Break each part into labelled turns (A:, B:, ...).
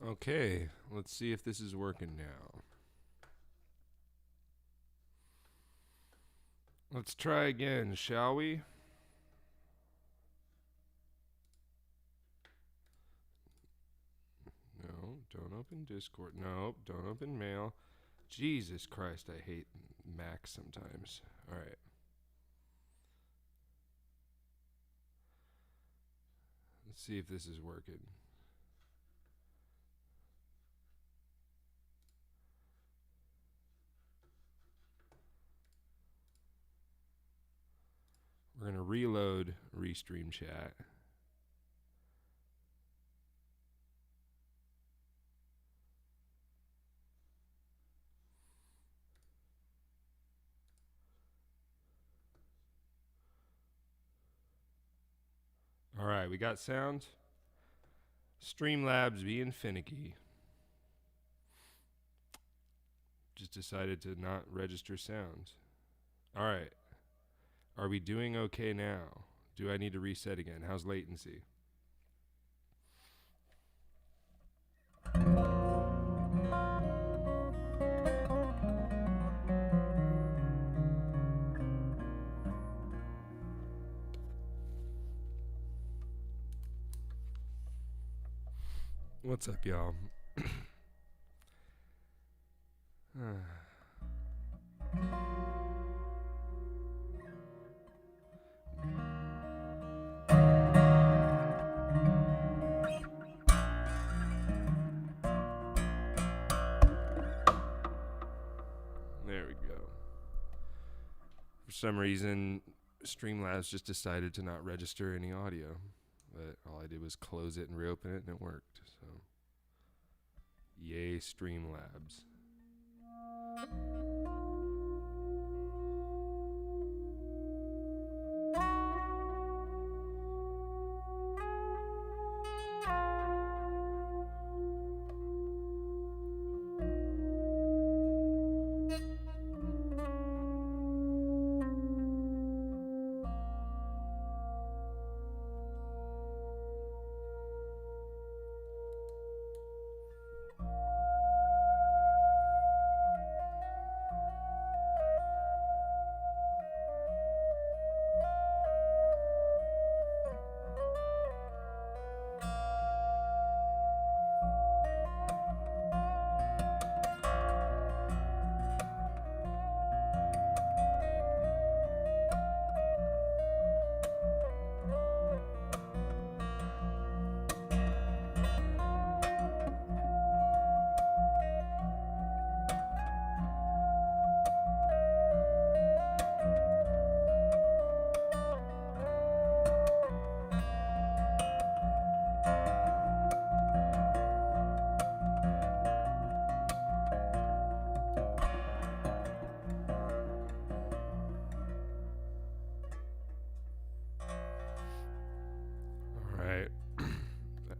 A: Okay, let's see if this is working now. Let's try again, shall we? No, don't open Discord. No, don't open mail. Jesus Christ, I hate Mac sometimes. All right. Let's see if this is working. We're going to reload Restream Chat. All right, we got sound. Streamlabs being finicky. Just decided to not register sound. All right. Are we doing okay now? Do I need to reset again? How's latency? What's up, y'all? There we go. For some reason, Streamlabs just decided to not register any audio. But all I did was close it and reopen it, and it worked. So, yay, Streamlabs.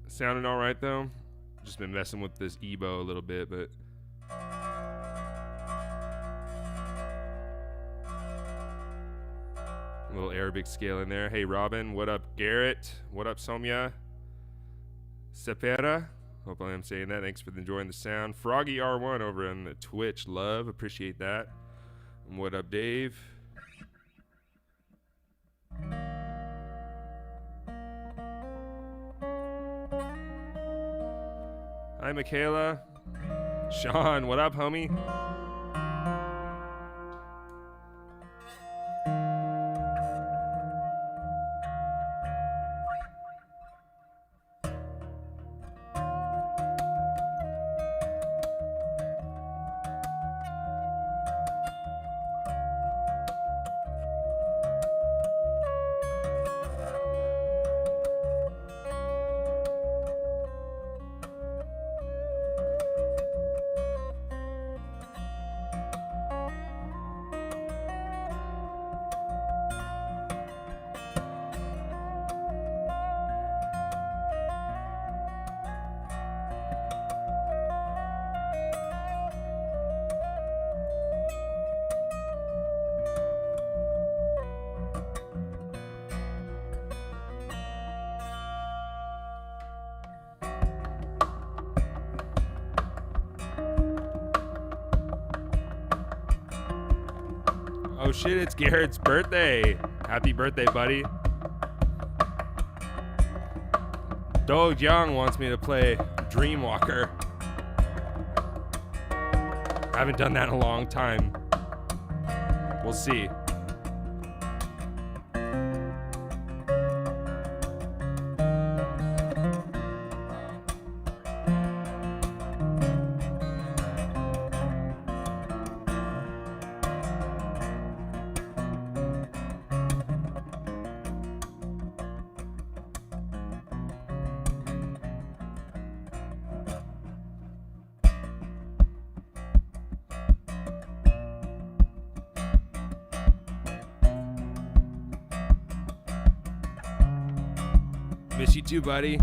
A: Sounding all right though. Just been messing with this EBO a little bit, but a little Arabic scale in there. Hey Robin, what up Garrett? What up Somya? Sepera? Hope I am saying that. Thanks for enjoying the sound. Froggy R1 over on the Twitch. Love, appreciate that. And what up Dave? Hi, Michaela. Sean, what up, homie? shit, it's Garrett's birthday. Happy birthday, buddy. Do Young wants me to play Dreamwalker. I haven't done that in a long time. We'll see. Miss you too, buddy.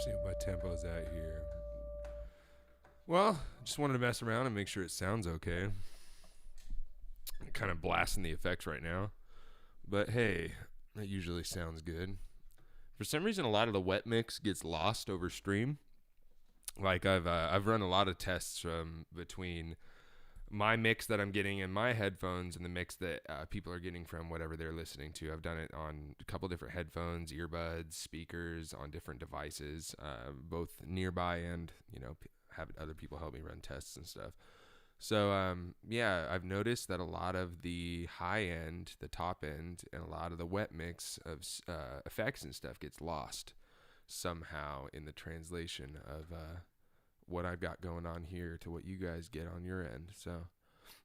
A: See what my tempo's at here. Well, just wanted to mess around and make sure it sounds okay. I'm kind of blasting the effects right now. But hey, that usually sounds good. For some reason, a lot of the wet mix gets lost over stream. Like I've run a lot of tests from between my mix that I'm getting in my headphones and the mix that people are getting from whatever they're listening to. I've done it on a couple different headphones, earbuds, speakers, on different devices, both nearby and, have other people help me run tests and stuff. So, yeah, I've noticed that a lot of the high end, the top end, and a lot of the wet mix of effects and stuff gets lost somehow in the translation of what I've got going on here to what you guys get on your end. So,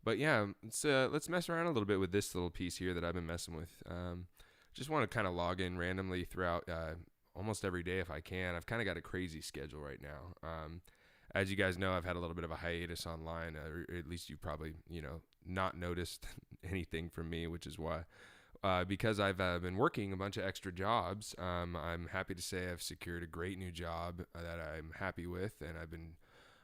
A: but yeah, let's mess around a little bit with this little piece here that I've been messing with. Just want to kind of log in randomly throughout almost every day if I can. I've kind of got a crazy schedule right now. As you guys know, I've had a little bit of a hiatus online, or at least you probably, not noticed anything from me, which is why. Because I've been working a bunch of extra jobs, I'm happy to say I've secured a great new job that I'm happy with, and I've been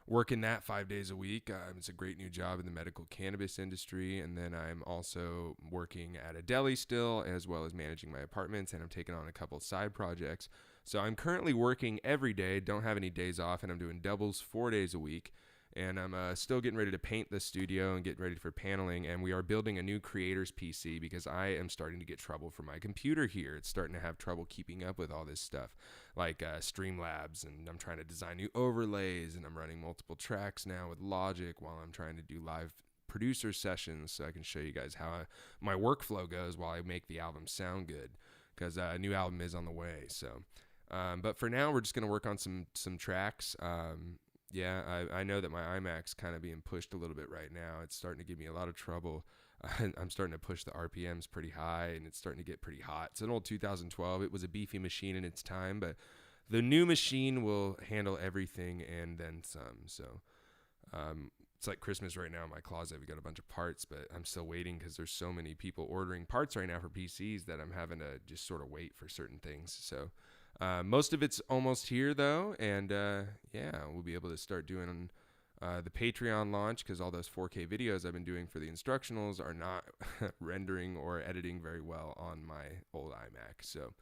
A: working that 5 days a week. It's a great new job in the medical cannabis industry, and then I'm also working at a deli still, as well as managing my apartments, and I'm taking on a couple side projects. So I'm currently working every day, don't have any days off, and I'm doing doubles 4 days a week. And I'm still getting ready to paint the studio and get ready for paneling. And we are building a new creator's PC because I am starting to get trouble for my computer here. It's starting to have trouble keeping up with all this stuff like Streamlabs. And I'm trying to design new overlays. And I'm running multiple tracks now with Logic while I'm trying to do live producer sessions so I can show you guys how my workflow goes while I make the album sound good. Because a new album is on the way. So, but for now, we're just going to work on some tracks. Yeah, I know that my iMac's kind of being pushed a little bit right now. It's starting to give me a lot of trouble. I'm starting to push the RPMs pretty high, and it's starting to get pretty hot. It's an old 2012. It was a beefy machine in its time, but the new machine will handle everything and then some. So it's like Christmas right now in my closet. We got a bunch of parts, but I'm still waiting because there's so many people ordering parts right now for PCs that I'm having to just sort of wait for certain things. So most of it's almost here though, and yeah, we'll be able to start doing the Patreon launch, because all those 4K videos I've been doing for the instructionals are not rendering or editing very well on my old iMac. So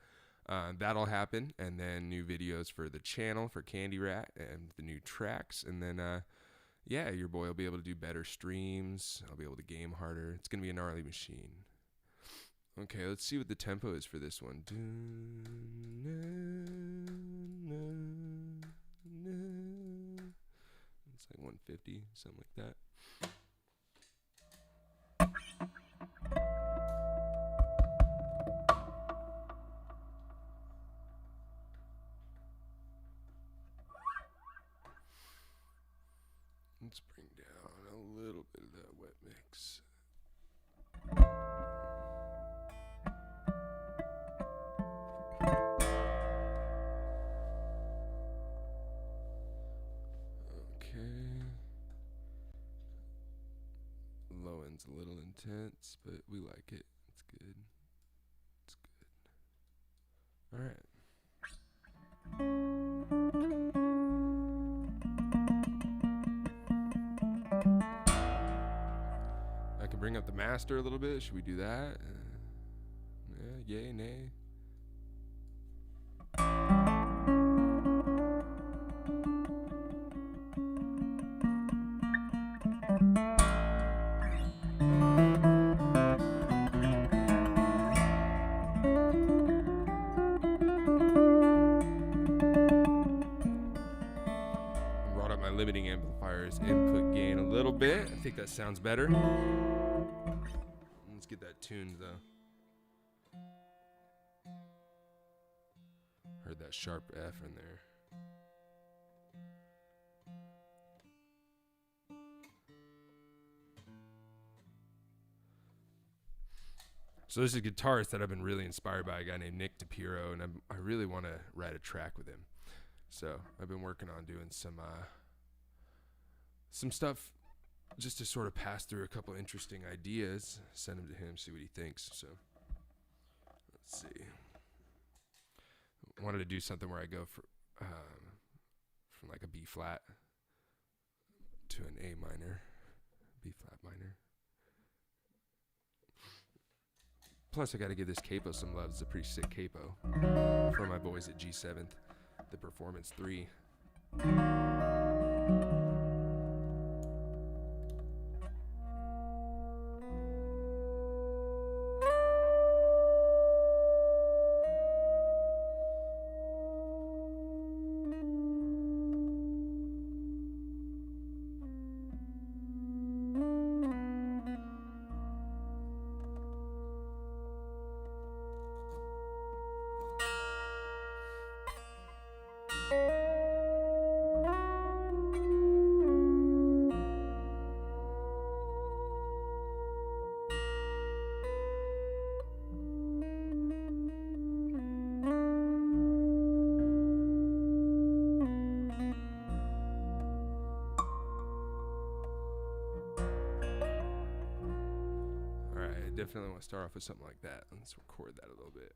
A: that'll happen, and then new videos for the channel for Candy Rat and the new tracks, and then yeah, your boy will be able to do better streams. I'll be able to game harder. It's gonna be a gnarly machine. Okay, let's see what the tempo is for this one. It's like 150, something like that. Let's bring down a little bit of that wet mix. Okay. Low end's a little intense, but we like it. It's good. It's good. All right. I can bring up the master a little bit. Should we do that? Yeah, yay, nay. Brought up my limiting amplifier's input gain a little bit. I think that sounds better. Let's get that tuned though. Heard that sharp F in there. So this is a guitarist that I've been really inspired by, a guy named Nick DePiro, and I really want to write a track with him. So I've been working on doing some stuff just to sort of pass through a couple interesting ideas, send them to him, see what he thinks. So let's see. Wanted to do something where I go from like a B flat to an A minor, B flat minor. Plus, I got to give this capo some love. It's a pretty sick capo from my boys at G7th, the Performance 3. Definitely want to start off with something like that. Let's record that a little bit.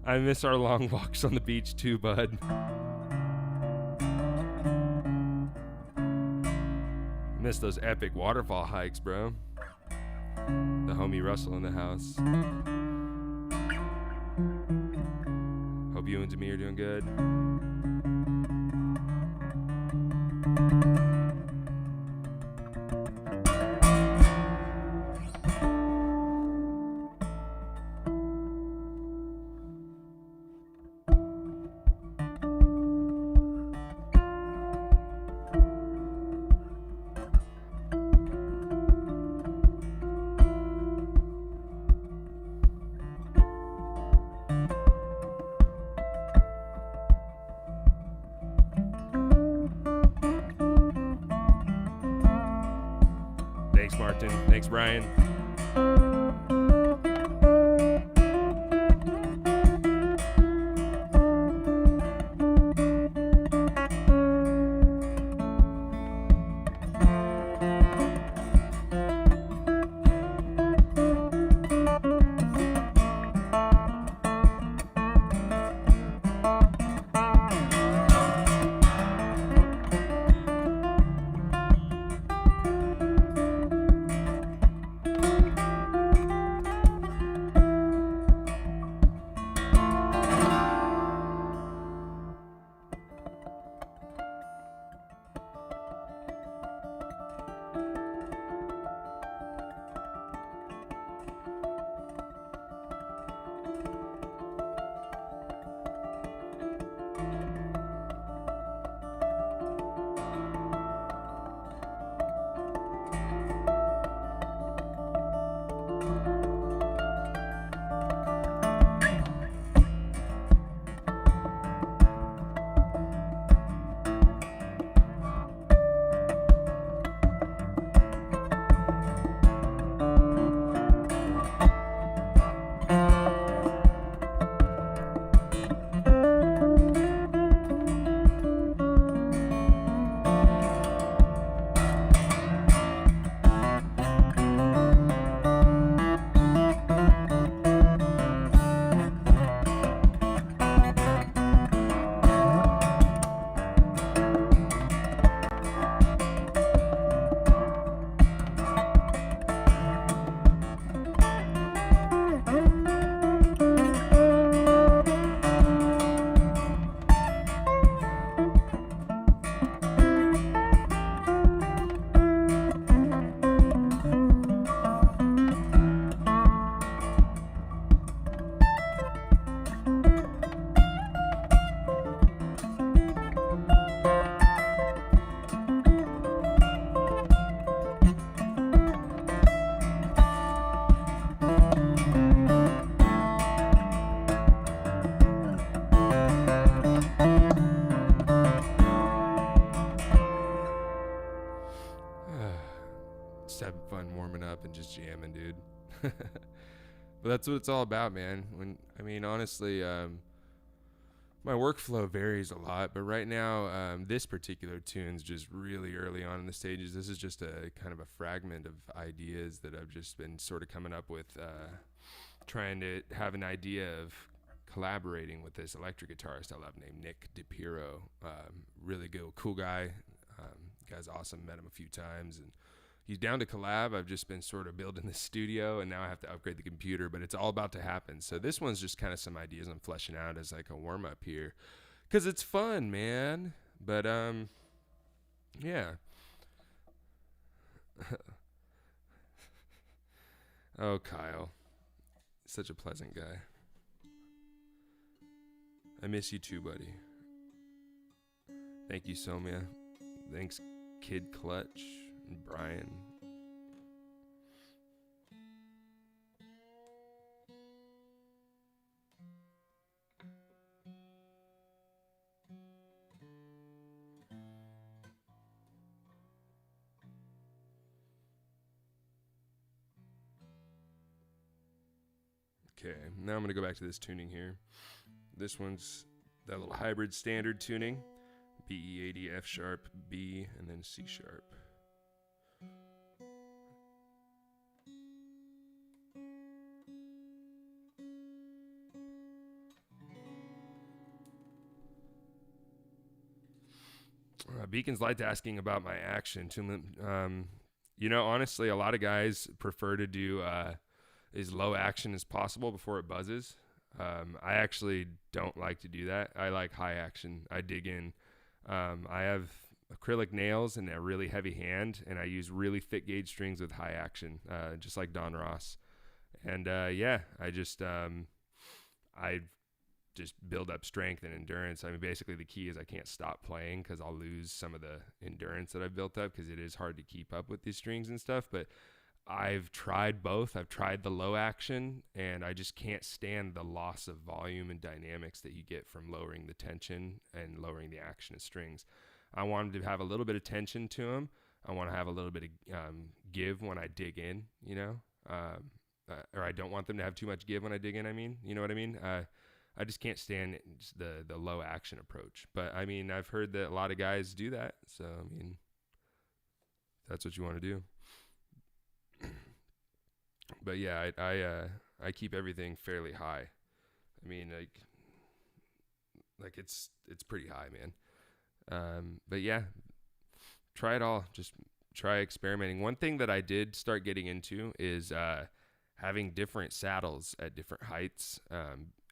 A: I miss our long walks on the beach too, bud. Miss those epic waterfall hikes, bro. The homie Russell in the house. Hope you and Demir are doing good. Thanks, Martin. Thanks, Brian. Just having fun warming up and just jamming, dude. But that's what it's all about, man. Honestly, my workflow varies a lot, but right now, this particular tune's just really early on in the stages. This is just a kind of a fragment of ideas that I've just been sort of coming up with, trying to have an idea of collaborating with this electric guitarist I love named Nick DiPiero. Really good, cool guy. Guy's awesome. Met him a few times, and he's down to collab. I've just been sort of building the studio, and now I have to upgrade the computer, but it's all about to happen. So this one's just kind of some ideas I'm fleshing out as like a warm-up here, because it's fun, man. But, yeah. Oh, Kyle. Such a pleasant guy. I miss you too, buddy. Thank you, Somia. Thanks, Kid Clutch and Brian. Okay, now I'm going to go back to this tuning here. This one's that little hybrid standard tuning. B, E, A, D, F sharp, B, and then C sharp. Beacon's Light asking about my action. Honestly, a lot of guys prefer to do as low action as possible before it buzzes. I actually don't like to do that. I like high action. I dig in. I have acrylic nails and a really heavy hand, and I use really thick gauge strings with high action, just like Don Ross. And I just build up strength and endurance. I mean, basically the key is I can't stop playing because I'll lose some of the endurance that I've built up, because it is hard to keep up with these strings and stuff. But I've tried both. I've tried the low action, and I just can't stand the loss of volume and dynamics that you get from lowering the tension and lowering the action of strings. I want them to have a little bit of tension to them. I want to have a little bit of give when I dig in, or I don't want them to have too much give when I dig in. I mean, you know what I mean? I just can't stand the low action approach. But I mean, I've heard that a lot of guys do that. So, I mean, that's what you want to do. But yeah, I keep everything fairly high. I mean, like it's pretty high, man. But yeah, try it all. Just try experimenting. One thing that I did start getting into is having different saddles at different heights.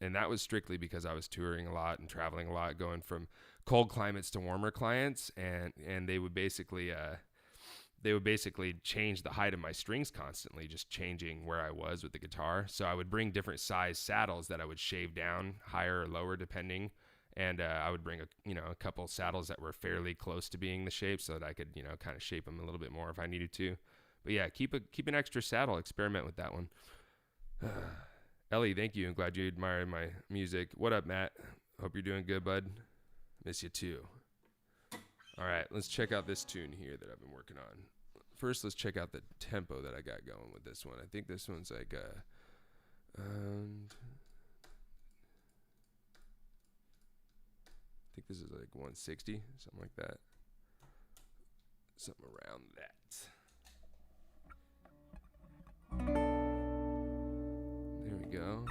A: And that was strictly because I was touring a lot and traveling a lot, going from cold climates to warmer climates. And they would basically change the height of my strings constantly, just changing where I was with the guitar. So I would bring different size saddles that I would shave down higher or lower depending. And I would bring a couple saddles that were fairly close to being the shape, so that I could, kind of shape them a little bit more if I needed to. But yeah, keep an extra saddle. Experiment with that one. Ellie, thank you. I'm glad you admired my music. What up, Matt? Hope you're doing good, bud. Miss you too. All right, let's check out this tune here that I've been working on. First, let's check out the tempo that I got going with this one. I think this one's like I think this is like 160, something like that. Something around that. There we go.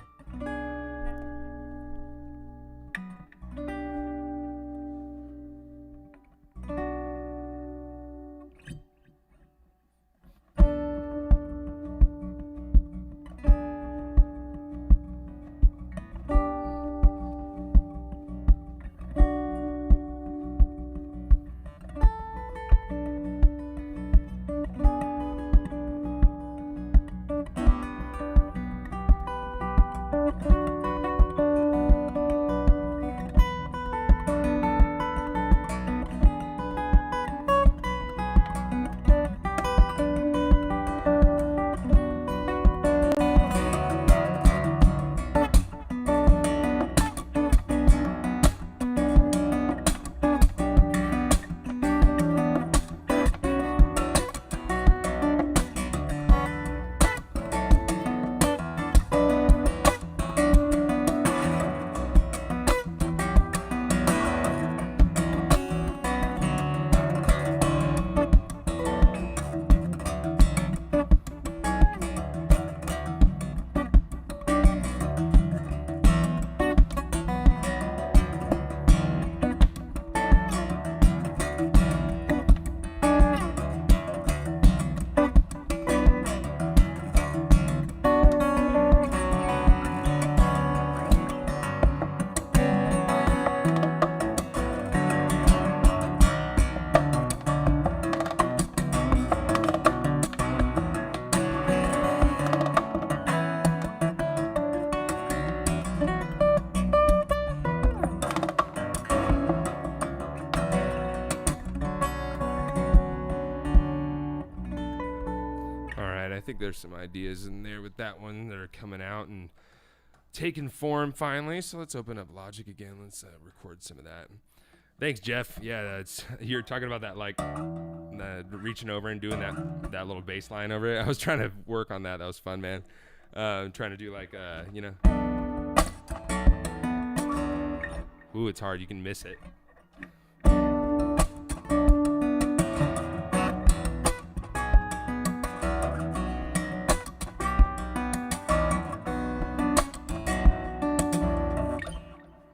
A: think there's some ideas in there with that one that are coming out and taking form finally. So let's open up Logic again. Let's record some of that. Thanks, Jeff. Yeah, that's you're talking about that, like reaching over and doing that little bass line over it. I was trying to work on that. That was fun, man. Trying to do like you know. Ooh, it's hard. You can miss it.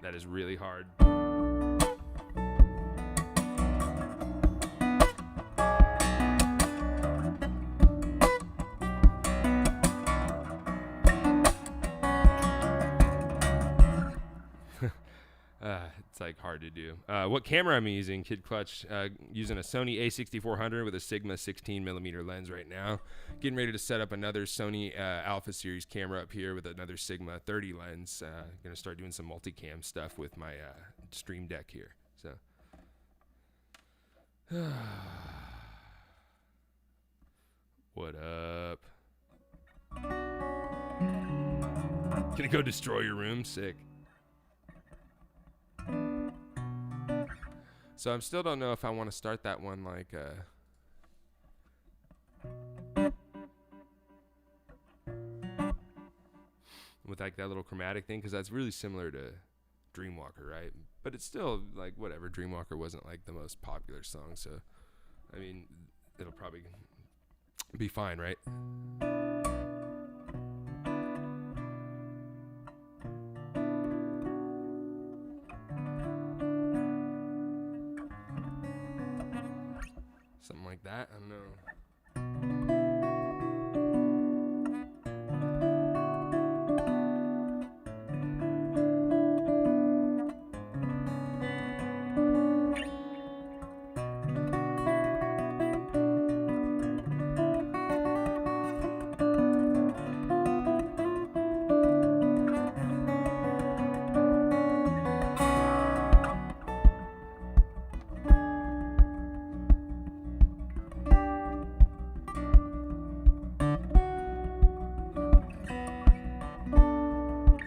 A: That is really hard. It's like hard to do. What camera I'm using, Kid Clutch, using a Sony a6400 with a Sigma 16mm lens right now. Getting ready to set up another Sony Alpha Series camera up here with another Sigma 30 lens. Gonna start doing some multicam stuff with my Stream Deck here. So. What up? Gonna go destroy your room? Sick. So I still don't know if I want to start that one like with like that little chromatic thing, because that's really similar to Dreamwalker, right? But it's still like whatever. Dreamwalker wasn't like the most popular song, so I mean it'll probably be fine, right? Something like that. I don't know.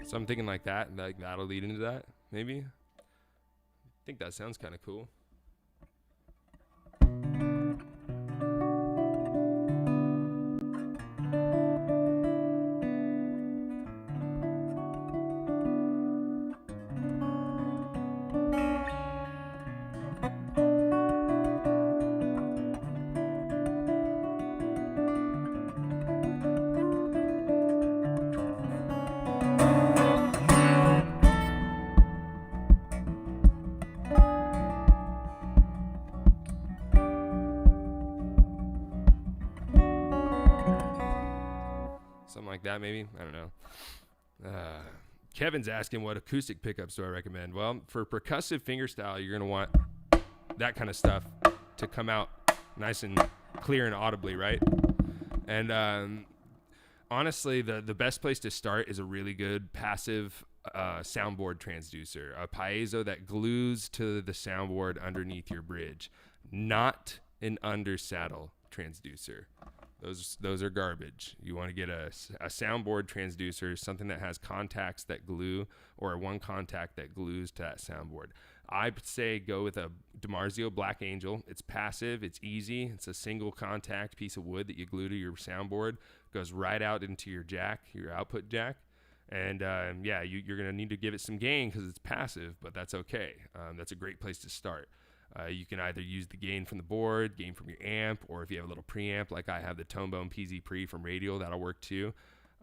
A: So I'm thinking like that, and like that'll lead into that, maybe. I think that sounds kind of cool. Something like that, maybe. I don't know. Kevin's asking what acoustic pickups do I recommend. Well, for percussive fingerstyle, you're going to want that kind of stuff to come out nice and clear and audibly, right? And honestly, the best place to start is a really good passive soundboard transducer, a piezo that glues to the soundboard underneath your bridge, not an undersaddle transducer. Those are garbage. You want to get a soundboard transducer, something that has contacts that glue, or one contact that glues to that soundboard. I'd say go with a DiMarzio Black Angel. It's passive. It's easy. It's a single contact piece of wood that you glue to your soundboard. Goes right out into your jack, your output jack. And yeah, you're going to need to give it some gain because it's passive, but that's okay. That's a great place to start. You can either use the gain from the board, gain from your amp, or if you have a little preamp like I have the Tonebone PZ Pre from Radial, that'll work too.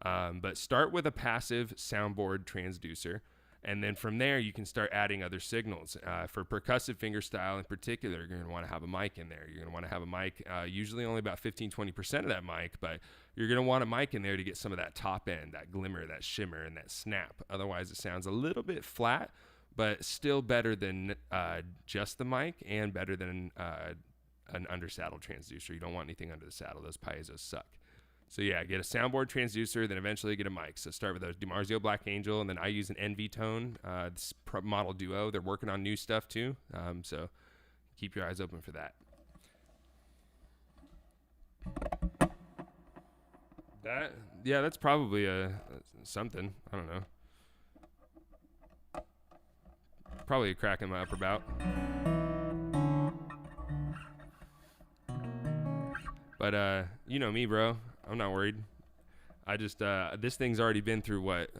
A: But start with a passive soundboard transducer, and then from there you can start adding other signals. For percussive fingerstyle in particular, you're going to want to have a mic in there. You're going to want to have a mic, usually only about 15-20% of that mic, but you're going to want a mic in there to get some of that top end, that glimmer, that shimmer, and that snap. Otherwise it sounds a little bit flat, but still better than just the mic, and better than an undersaddle transducer. You don't want anything under the saddle. Those piezos suck. So yeah, get a soundboard transducer, then eventually get a mic. So start with a DiMarzio Black Angel, and then I use an NV Tone, this model duo. They're working on new stuff too, so keep your eyes open for that. That's probably something. I don't know. Probably a crack in my upper bout. But you know me, bro. I'm not worried. I just this thing's already been through what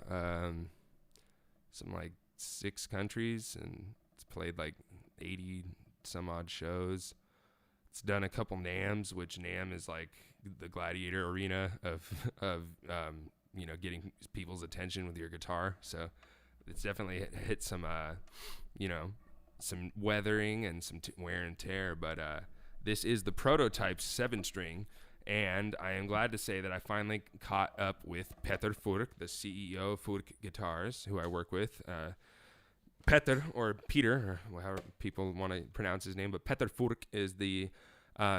A: some like 6 countries, and it's played like 80 some odd shows. It's done a couple NAMMs, which NAMM is like the gladiator arena of you know, getting people's attention with your guitar. So it's definitely hit some you know, some weathering and some wear and tear. But this is the prototype 7-string. And I am glad to say that I finally caught up with Peter Furk, the CEO of Furk Guitars, who I work with. Peter, or Peter, or however people want to pronounce his name, but Peter Furk is the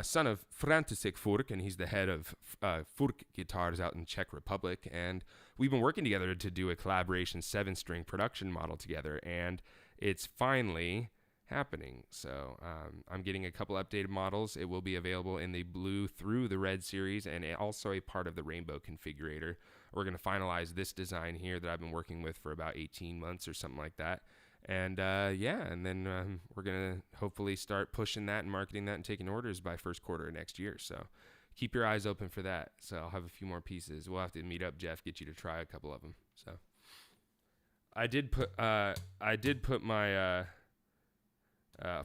A: son of František Furk, and he's the head of Furk Guitars out in Czech Republic. And we've been working together to do a collaboration 7-string production model together, and it's finally happening. So I'm getting a couple updated models. It will be available in the blue through the red series, and also a part of the rainbow configurator. We're going to finalize this design here that I've been working with for about 18 months or something like that. And and then we're going to hopefully start pushing that and marketing that and taking orders by first quarter of next year. So keep your eyes open for that. So I'll have a few more pieces. We'll have to meet up, Jeff, get you to try a couple of them. So I did put my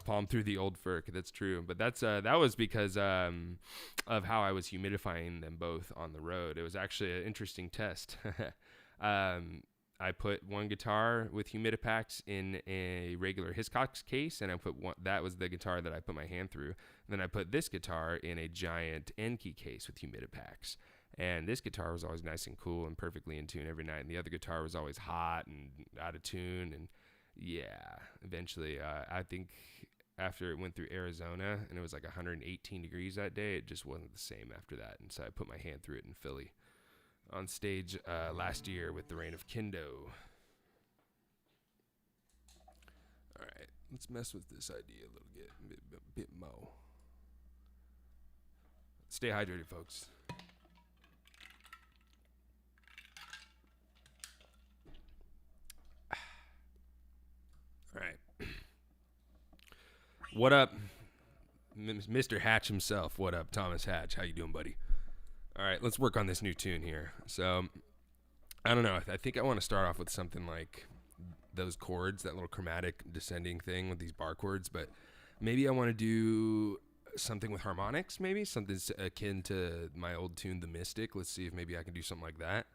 A: palm through the old Furk. That's true. But that was because of how I was humidifying them both on the road. It was actually an interesting test. I put one guitar with Humidipacks in a regular Hiscox case, and that was the guitar that I put my hand through. And then I put this guitar in a giant Enkey case with Humidipacks. And this guitar was always nice and cool and perfectly in tune every night. And the other guitar was always hot and out of tune. And yeah, eventually, I think after it went through Arizona and it was like 118 degrees that day, it just wasn't the same after that. And so I put my hand through it in Philly on stage last year with the Reign of Kendo. All right, let's mess with this idea a little bit more. Stay hydrated, folks. All right. What up, Mr. Hatch himself? What up, Thomas Hatch? How you doing, buddy? All right, let's work on this new tune here. So, I don't know. I think I want to start off with something like those chords, that little chromatic descending thing with these bar chords, but maybe I want to do something with harmonics, maybe something akin to my old tune, The Mystic. Let's see if maybe I can do something like that.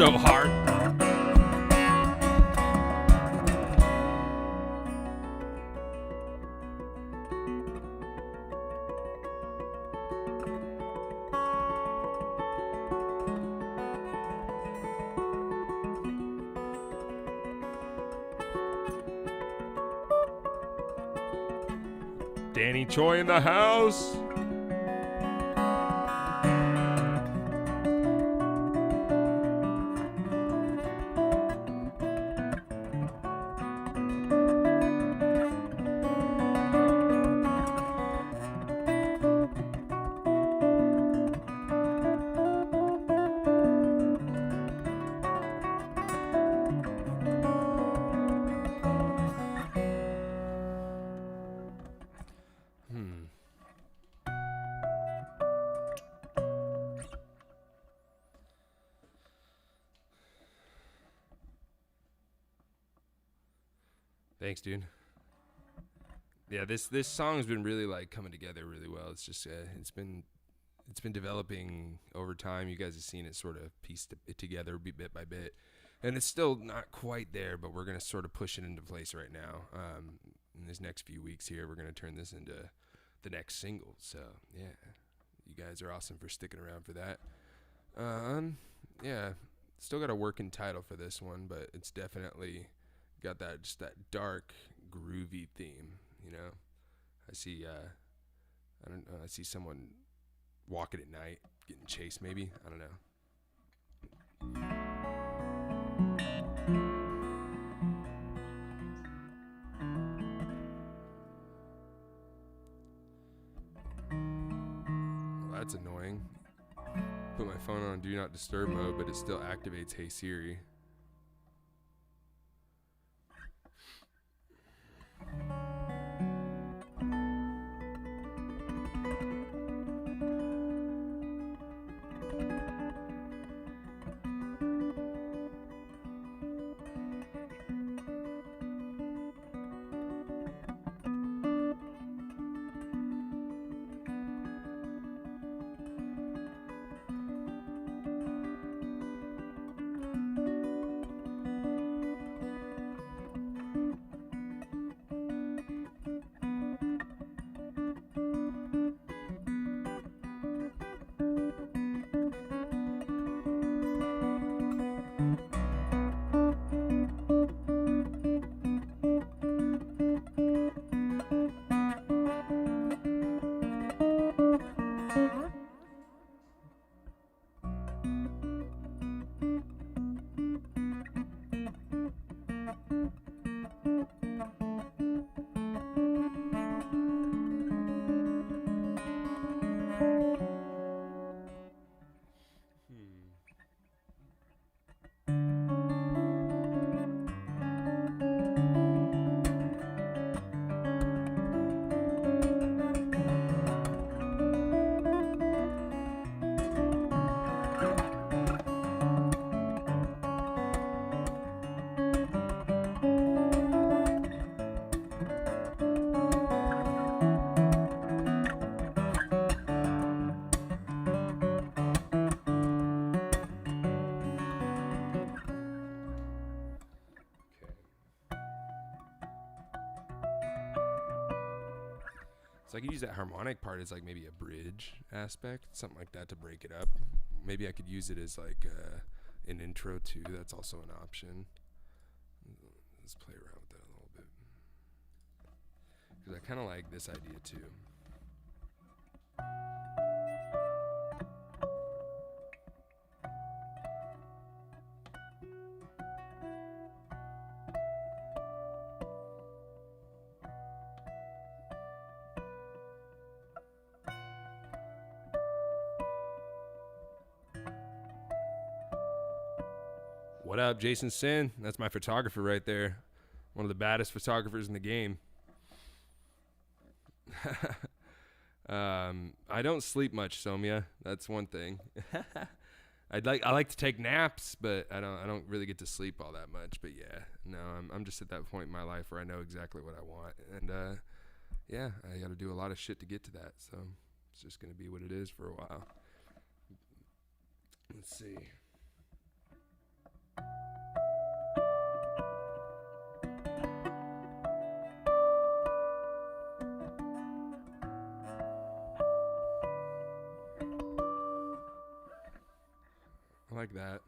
A: so hard. Danny Choi in the house. Thanks, dude. Yeah, this song's been really like coming together really well. It's just it's been developing over time. You guys have seen it sort of pieced it together bit by bit, and it's still not quite there, but we're gonna sort of push it into place right now. In this next few weeks here, we're gonna turn this into the next single. So yeah, you guys are awesome for sticking around for that. Yeah, still got a working title for this one, but it's definitely got that just that dark, groovy theme, you know. I see I see someone walking at night, getting chased maybe. I don't know. Well, that's annoying. Put my phone on do not disturb mode, but it still activates Hey Siri. So I could use that harmonic part as like maybe a bridge aspect, something like that to break it up. Maybe I could use it as like an intro too. That's also an option. Let's play around with that a little bit. Because I kind of like this idea too. What up, Jason Sin? That's my photographer right there. One of the baddest photographers in the game. I don't sleep much, Somia. That's one thing. I like to take naps, but I don't really get to sleep all that much. But yeah, no, I'm just at that point in my life where I know exactly what I want, and yeah, I got to do a lot of shit to get to that. So it's just gonna be what it is for a while. Let's see. I like that.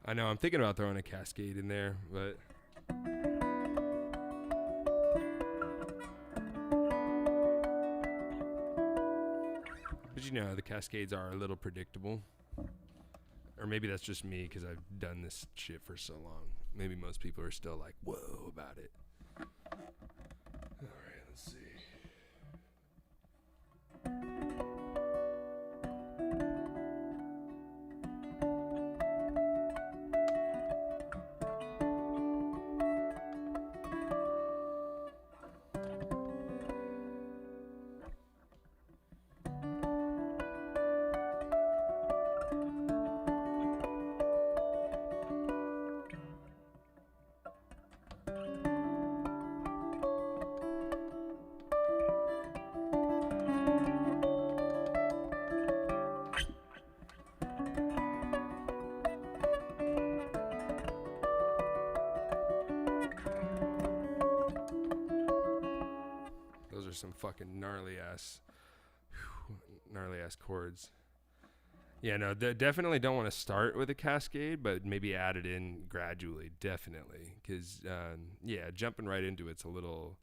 A: I know, I'm thinking about throwing a Cascade in there, but you know, the Cascades are a little predictable. Or maybe that's just me because I've done this shit for so long. Maybe most people are still like, whoa, about it. All right, let's see. Those are some fucking gnarly ass chords. Yeah, no, definitely don't want to start with a Cascade, but maybe add it in gradually, definitely. Because, yeah, jumping right into it's a little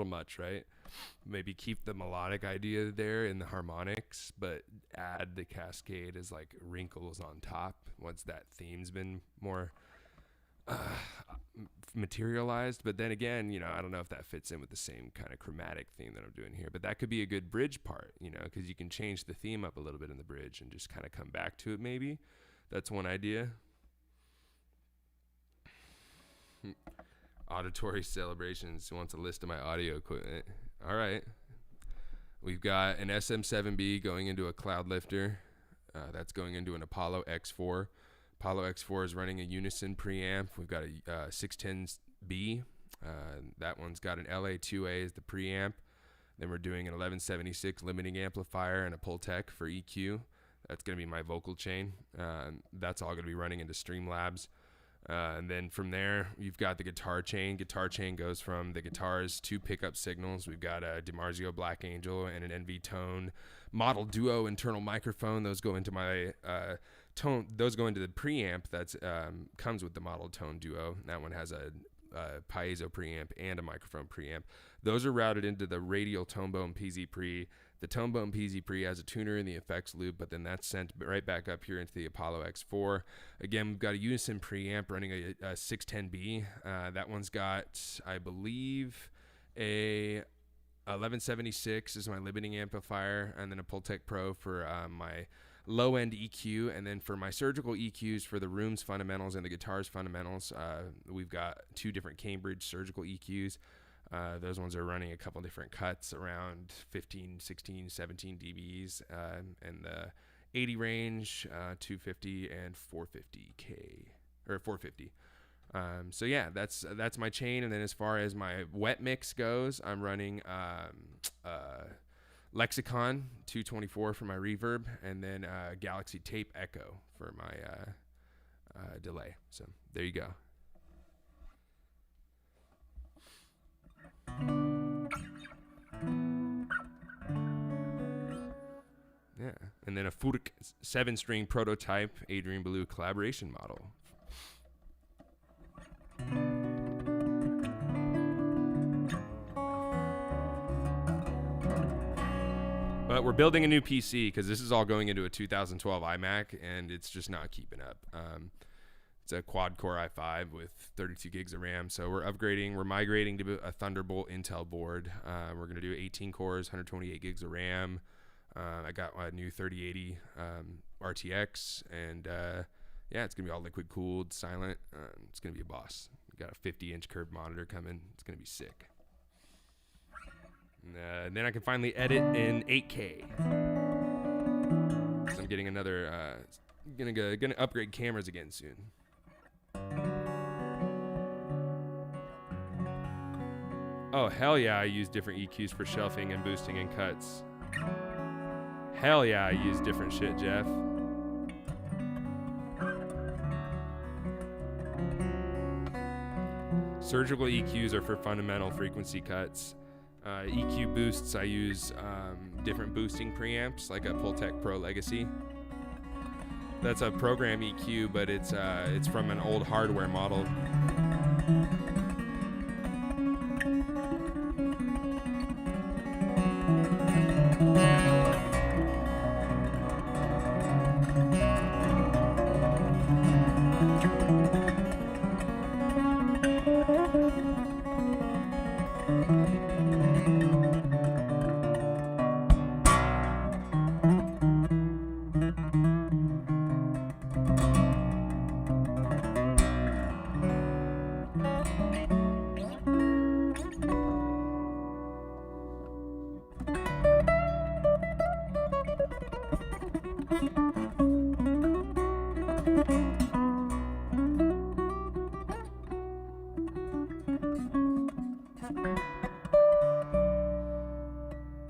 A: much, right? Maybe keep the melodic idea there in the harmonics, but add the Cascade as like wrinkles on top once that theme's been more materialized. But then again, you know, I don't know if that fits in with the same kind of chromatic theme that I'm doing here, but that could be a good bridge part, you know, because you can change the theme up a little bit in the bridge and just kind of come back to it. Maybe that's one idea. Auditory Celebrations wants a list of my audio equipment. All right, we've got an SM7B going into a Cloudlifter. That's going into an Apollo X4. Apollo X4 is running a Unison preamp. We've got a 610B. That one's got an LA2A as the preamp. Then we're doing an 1176 limiting amplifier and a Pultec for EQ. That's going to be my vocal chain. That's all going to be running into Streamlabs. And then from there, you've got the guitar chain. Guitar chain goes from the guitar's two pickup signals. We've got a DiMarzio Black Angel and an NV Tone Model Duo internal microphone. Those go into my tone. Those go into the preamp that's comes with the Model Tone Duo. That one has a piezo preamp and a microphone preamp. Those are routed into the Radial Tonebone PZ Pre. The Tonebone PZ Pre has a tuner in the effects loop, but then that's sent right back up here into the Apollo X4. Again, we've got a Unison preamp running a 610B. That one's got, I believe, a 1176 is my limiting amplifier, and then a Pultec Pro for my low-end EQ. And then for my surgical EQs for the room's fundamentals and the guitar's fundamentals, we've got two different Cambridge surgical EQs. Those ones are running a couple different cuts around 15, 16, 17 dBs, and the 80 range, 250 and 450K or 450. So yeah, that's my chain. And then as far as my wet mix goes, I'm running Lexicon 224 for my reverb, and then Galaxy Tape Echo for my delay. So there you go. Yeah, and then a Furk 7-string prototype Adrian Belew collaboration model. But we're building a new PC because this is all going into a 2012 iMac, and it's just not keeping up. It's a quad-core i5 with 32 gigs of RAM, so we're upgrading. We're migrating to a Thunderbolt Intel board. We're going to do 18 cores, 128 gigs of RAM. I got my new 3080 RTX, and yeah, it's gonna be all liquid cooled, silent. It's gonna be a boss. Got a 50-inch curved monitor coming. It's gonna be sick. And then I can finally edit in 8K. So I'm getting another. Gonna upgrade cameras again soon. Oh hell yeah! I use different EQs for shelving and boosting and cuts. Hell yeah! I use different shit, Jeff. Surgical EQs are for fundamental frequency cuts. EQ boosts, I use different boosting preamps, like a Pultec Pro Legacy. That's a program EQ, but it's from an old hardware model.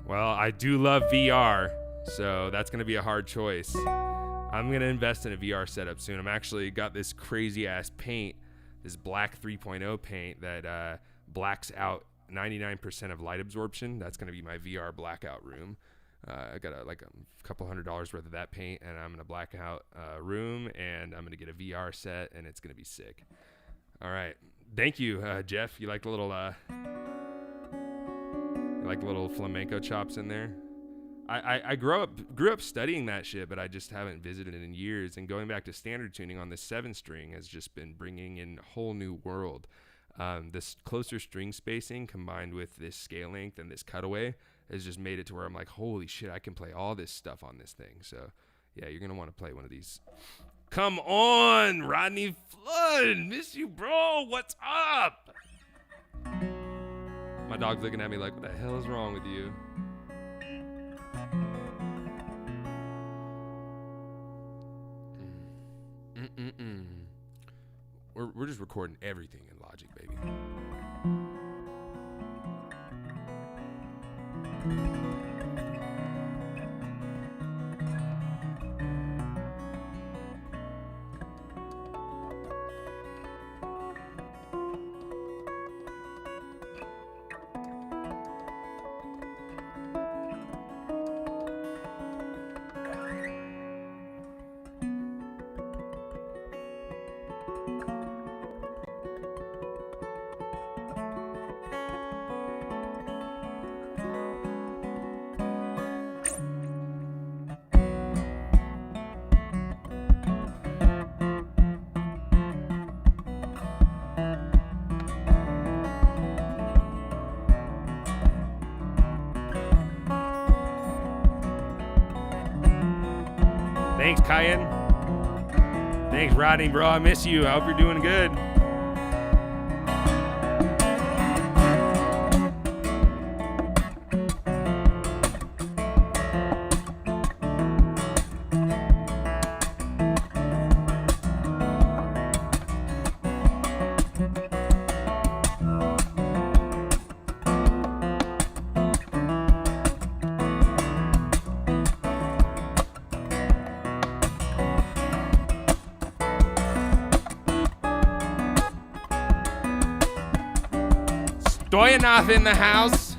A: Well, I do love VR, so that's going to be a hard choice. I'm going to invest in a VR setup soon. I'm actually got this crazy ass paint, this black 3.0 paint that blacks out 99% of light absorption. That's going to be my VR blackout room. I got a couple $100 worth of that paint, and I'm going to black out a room, and I'm going to get a VR set, and it's going to be sick. All right. Thank you, Jeff. You like the little flamenco chops in there? I grew up studying that shit, but I just haven't visited it in years. And going back to standard tuning on the 7-string has just been bringing in a whole new world. This closer string spacing combined with this scale length and this cutaway has just made it to where I'm like, holy shit, I can play all this stuff on this thing. So yeah, you're gonna want to play one of these. Come on, Rodney Flood, miss you, bro. What's up? My dog's looking at me like, what the hell is wrong with you? We're just recording everything in Logic, baby. Thanks, Kyan. Thanks, Rodney, bro. I miss you. I hope you're doing good. Stoyanov in the house.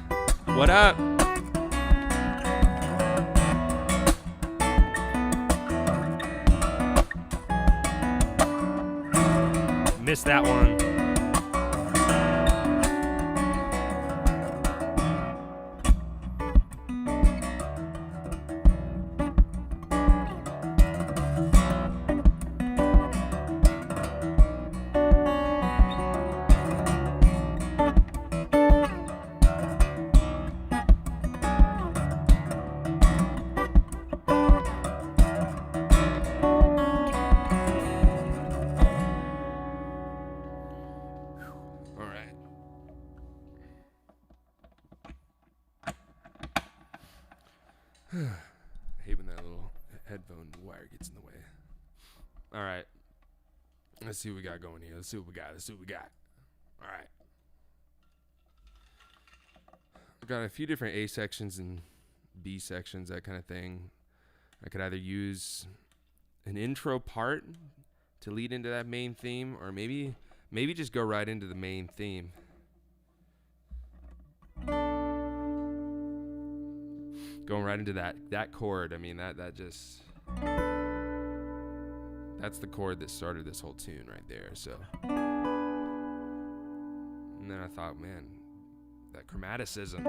A: What up? Missed that one. Let's see what we got going here. Let's see what we got. All right. I've got a few different A sections and B sections, that kind of thing. I could either use an intro part to lead into that main theme, or maybe just go right into the main theme. Going right into that chord. I mean, that's the chord that started this whole tune right there. So, and then I thought, man, that chromaticism.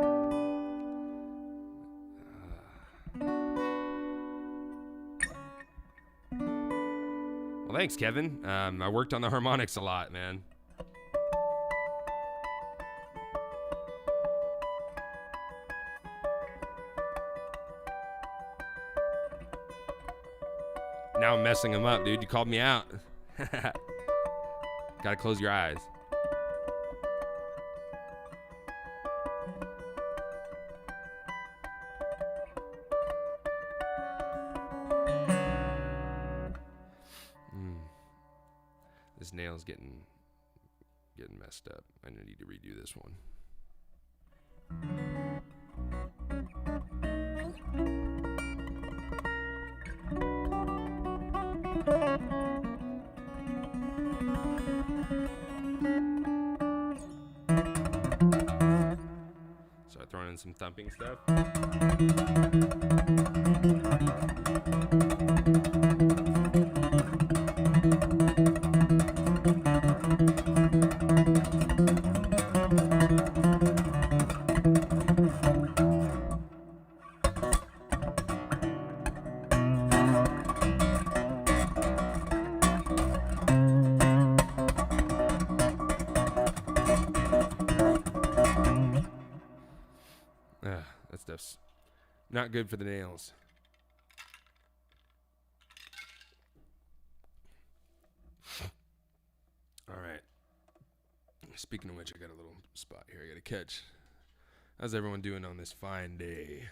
A: Well, thanks, Kevin. I worked on the harmonics a lot, man. Now I'm messing them up, dude. You called me out. Gotta close your eyes. This nail's getting messed up. I need to redo this one. Start throwing in some thumping stuff. That stuff's not good for the nails. All right. Speaking of which, I got a little spot here I got to catch. How's everyone doing on this fine day?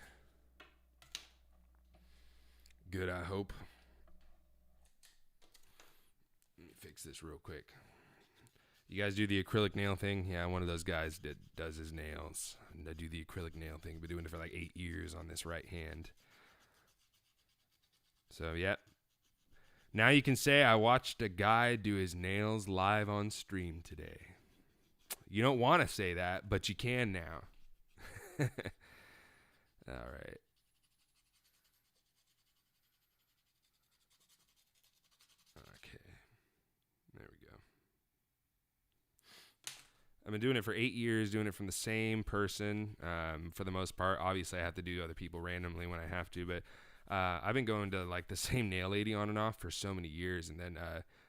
A: Good, I hope. Let me fix this real quick. You guys do the acrylic nail thing? Yeah, one of those guys that does his nails. And I do the acrylic nail thing. Been doing it for like 8 years on this right hand. So, yeah. Now you can say I watched a guy do his nails live on stream today. You don't want to say that, but you can now. All right. Okay. There we go. I've been doing it for 8 years, doing it from the same person for the most part. Obviously, I have to do other people randomly when I have to, but I've been going to like the same nail lady on and off for so many years. And then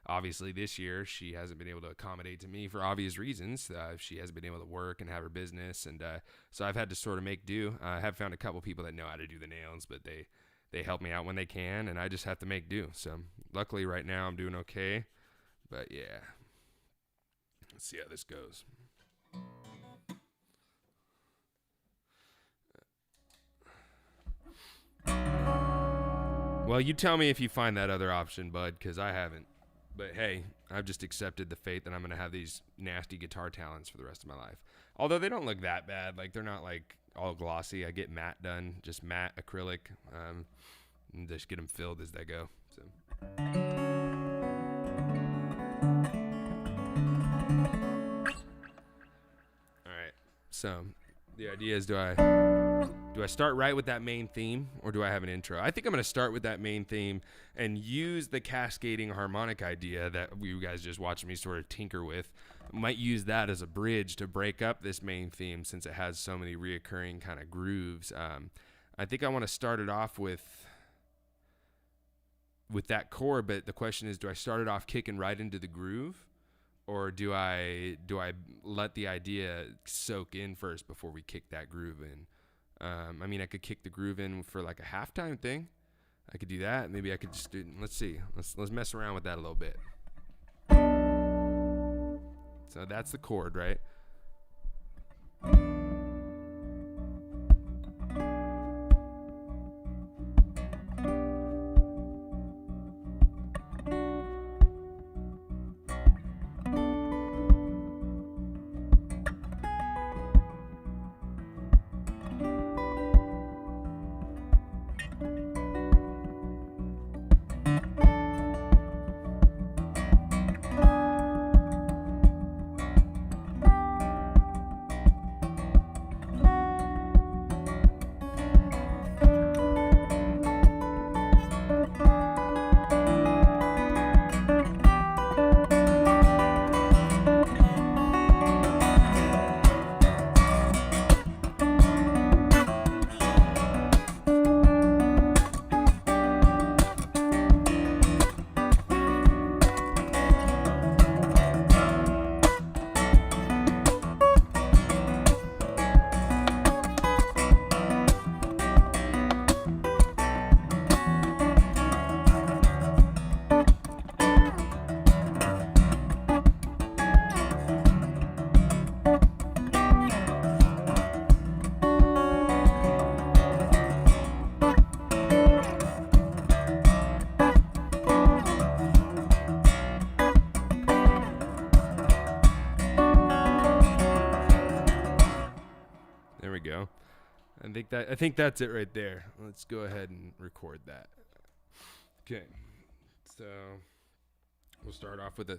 A: obviously this year, she hasn't been able to accommodate to me for obvious reasons. She hasn't been able to work and have her business. And so I've had to sort of make do. I have found a couple people that know how to do the nails, but they help me out when they can, and I just have to make do. So luckily right now I'm doing okay. But yeah, let's see how this goes. Well, you tell me if you find that other option, bud, because I haven't. But hey, I've just accepted the fate that I'm going to have these nasty guitar talents for the rest of my life. Although they don't look that bad. Like, they're not, like, all glossy. I get matte done, just matte acrylic, and just get them filled as they go. So. All right. So the idea is, do I start right with that main theme, or do I have an intro? I think I'm going to start with that main theme and use the cascading harmonic idea that you guys just watched me sort of tinker with. Might use that as a bridge to break up this main theme since it has so many reoccurring kind of grooves. I think I want to start it off with that chord, but the question is, do I start it off kicking right into the groove, or do I let the idea soak in first before we kick that groove in? I mean, I could kick the groove in for like a halftime thing. I could do that. Maybe I could just do, let's see. Let's mess around with that a little bit. So that's the chord, right? I think that's it right there. Let's go ahead and record that. Okay. So we'll start off with a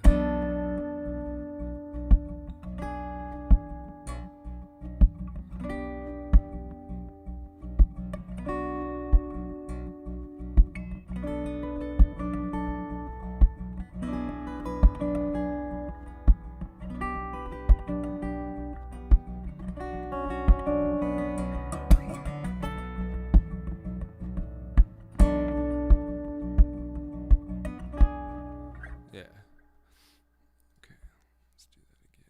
A: yeah. Okay. Let's do that again.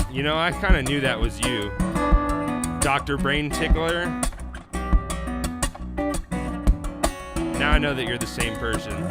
A: You know, I kind of knew that was you, Dr. Brain Tickler. Now I know that you're the same person.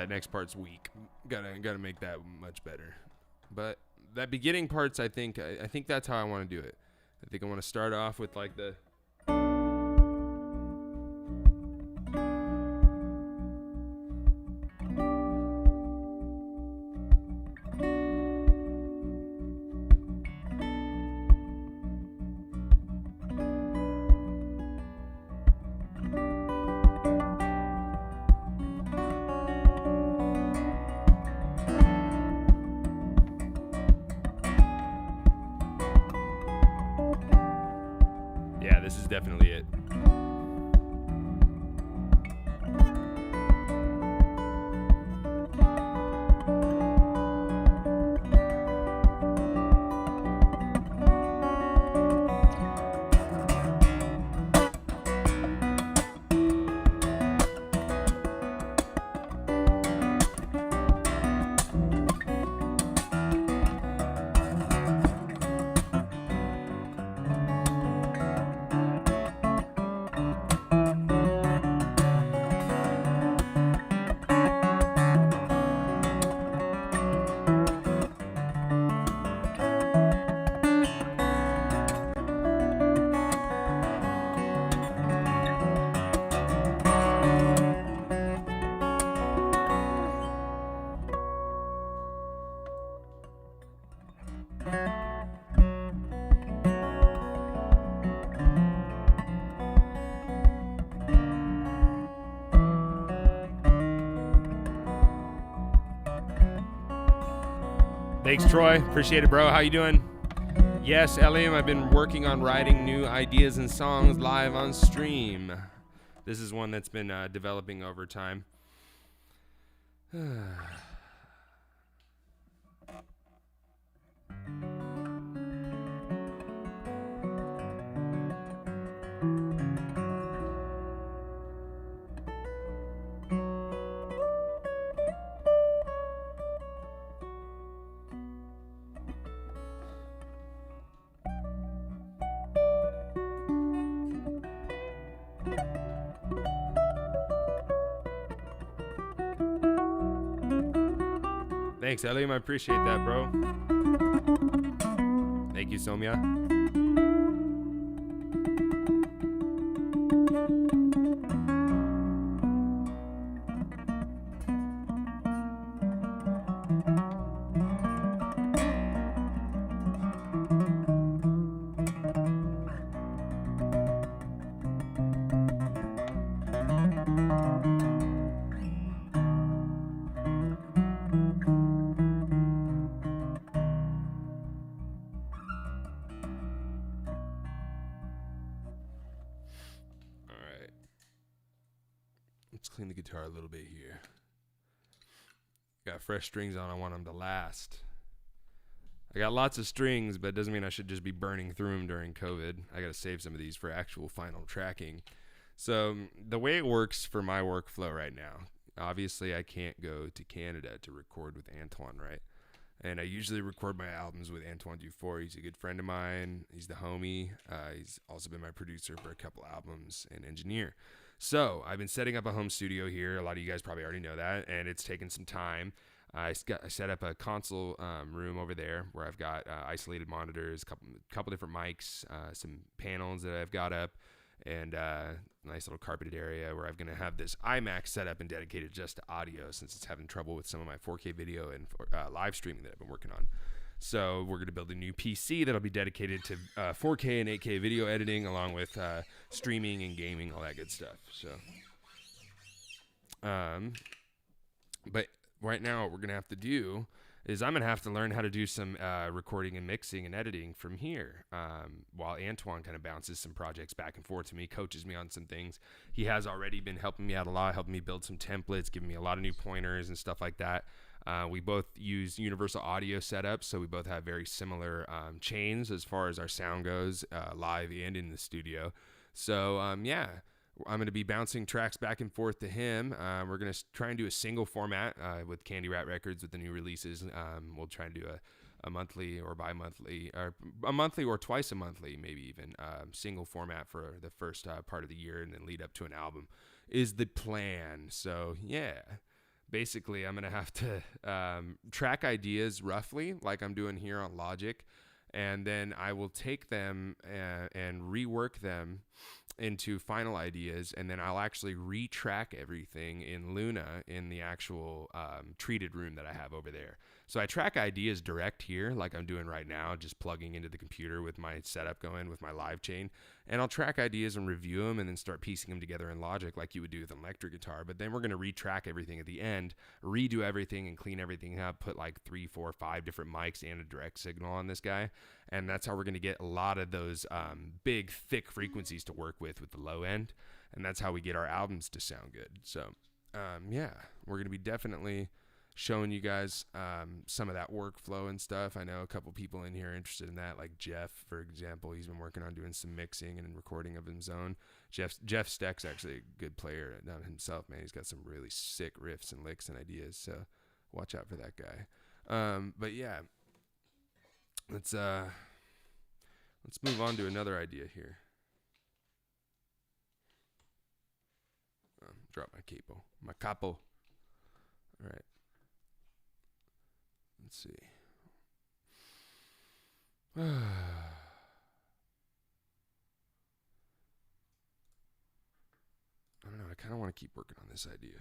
A: Next part's weak. Gotta make that much better. But that beginning part's I think that's how I want to do it. I think I want to start off with like the this is definitely it. Thanks, Troy. Appreciate it, bro. How you doing? Yes, Eliam, I've been working on writing new ideas and songs live on stream. This is one that's been developing over time. Thanks, Eliam. I appreciate that, bro. Thank you, Somya. Let's clean the guitar a little bit here. Got fresh strings on. I want them to last. I got lots of strings, but it doesn't mean I should just be burning through them during COVID. I got to save some of these for actual final tracking. So the way it works for my workflow right now, obviously I can't go to Canada to record with Antoine, right? And I usually record my albums with Antoine Dufour. He's a good friend of mine. He's the homie. He's also been my producer for a couple albums and engineer. So I've been setting up a home studio here. A lot of you guys probably already know that, and it's taken some time. I set up a console room over there where I've got isolated monitors, couple different mics, some panels that I've got up, and a nice little carpeted area where I'm going to have this iMac set up and dedicated just to audio since it's having trouble with some of my 4K video and live streaming that I've been working on. So we're going to build a new PC that'll be dedicated to 4K and 8K video editing along with streaming and gaming, all that good stuff. So, but right now what we're going to have to do is I'm going to have to learn how to do some recording and mixing and editing from here while Antoine kind of bounces some projects back and forth to me, coaches me on some things. He has already been helping me out a lot, helping me build some templates, giving me a lot of new pointers and stuff like that. We both use universal audio setups, so we both have very similar chains as far as our sound goes, live and in the studio. So, yeah, I'm going to be bouncing tracks back and forth to him. We're going to try and do a single format with Candy Rat Records with the new releases. We'll try and do a monthly or bi-monthly, or a monthly or twice a monthly, maybe even single format for the first part of the year and then lead up to an album is the plan. So, yeah. Basically, I'm going to have to track ideas roughly like I'm doing here on Logic, and then I will take them and rework them into final ideas, and then I'll actually retrack everything in Luna in the actual treated room that I have over there. So I track ideas direct here like I'm doing right now, just plugging into the computer with my setup going with my live chain, and I'll track ideas and review them and then start piecing them together in Logic like you would do with an electric guitar. But then we're going to retrack everything at the end, redo everything and clean everything up, put like 3, 4, 5 different mics and a direct signal on this guy, and that's how we're going to get a lot of those big, thick frequencies to work with the low end, and that's how we get our albums to sound good. So, yeah, we're going to be definitely showing you guys some of that workflow and stuff. I know a couple people in here are interested in that, like Jeff, for example. He's been working on doing some mixing and recording of his own. Jeff Steck's actually a good player himself, man. He's got some really sick riffs and licks and ideas, so watch out for that guy. But yeah, let's move on to another idea here. Drop my capo. All right. Let's see. I don't know. I kind of want to keep working on this idea.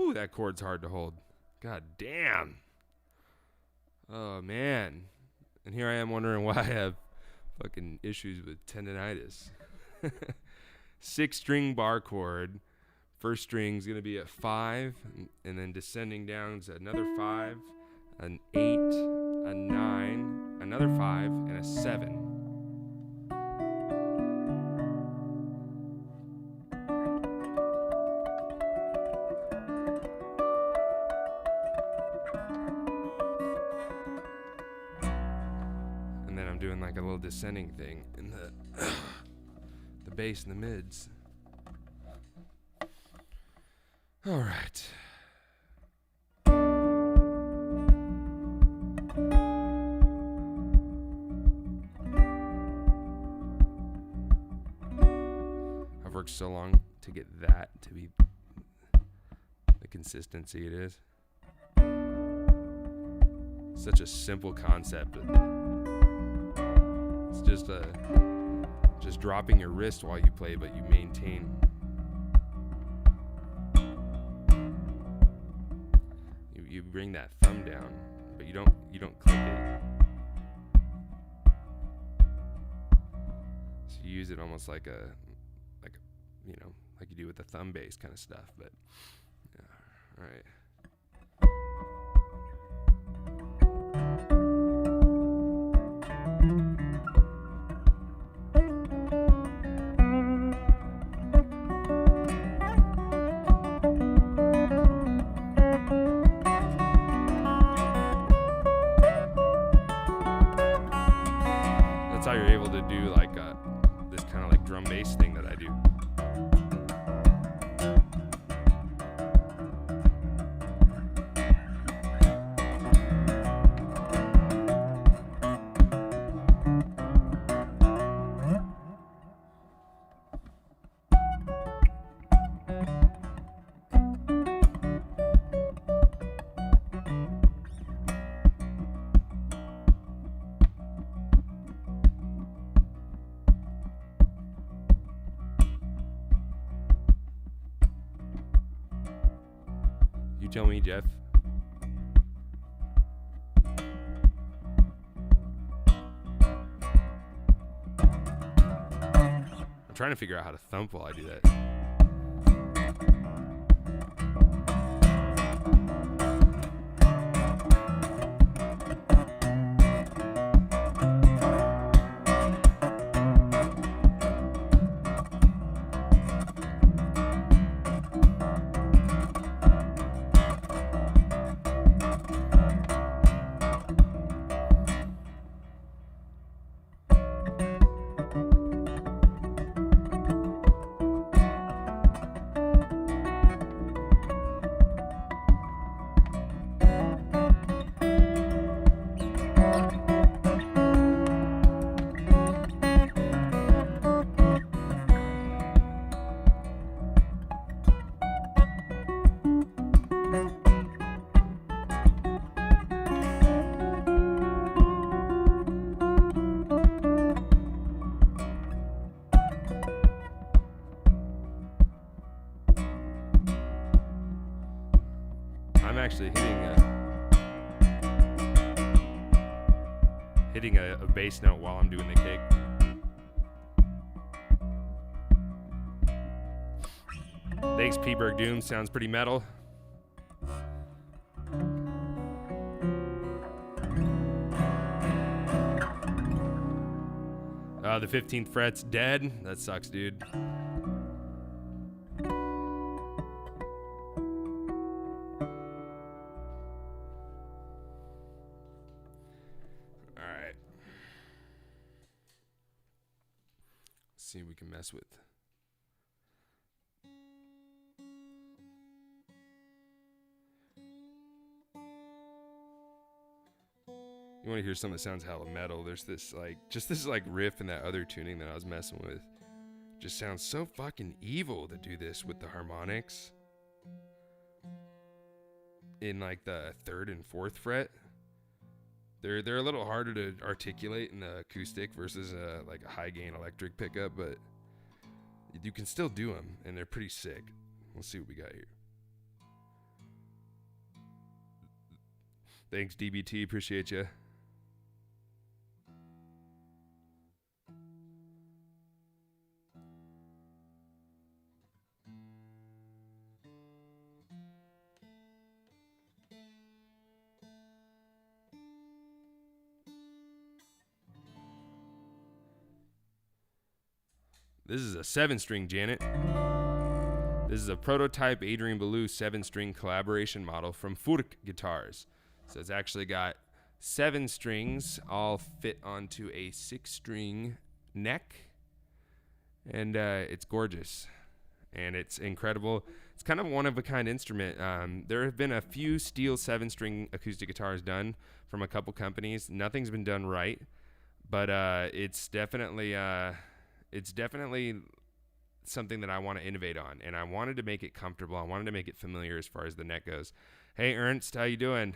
A: Woo, that chord's hard to hold. God damn. Oh, man. And here I am wondering why I have fucking issues with tendonitis. 6-string bar chord. First string's going to be at 5, and then descending down to another 5, an 8, a 9, another 5, and a 7. And then I'm doing like a little descending thing in the bass and the mids. All right. I've worked so long to get that to be the consistency it is. Such a simple concept. It's just dropping your wrist while you play, but you maintain. You bring that thumb down, but you don't click it. So you use it almost like a like you do with the thumb bass kind of stuff. But yeah, all right. That's how you're able to do like this kind of like drum bass thing that I do. You tell me, Jeff. I'm trying to figure out how to thump while I do that. I'm actually hitting a bass note while I'm doing the kick. Thanks, P-Berg Doom. Sounds pretty metal. The 15th fret's dead. That sucks, dude. Alright. Let's see what we can mess with. You want to hear something that sounds hella metal? There's this like riff in that other tuning that I was messing with. Just sounds so fucking evil to do this with the harmonics in like the 3rd and 4th fret. They're a little harder to articulate in the acoustic versus like a high gain electric pickup, but you can still do them and they're pretty sick. Let's see what we got here. Thanks, DBT. Appreciate you. This is a 7-string, Janet. This is a prototype Adrian Belew 7-string collaboration model from Furk Guitars. So it's actually got 7 strings all fit onto a 6-string neck. And it's gorgeous. And it's incredible. It's kind of a one-of-a-kind instrument. There have been a few steel 7-string acoustic guitars done from a couple companies. Nothing's been done right. But it's definitely something that I want to innovate on, and I wanted to make it comfortable. I wanted to make it familiar as far as the neck goes. Hey, Ernst, how you doing?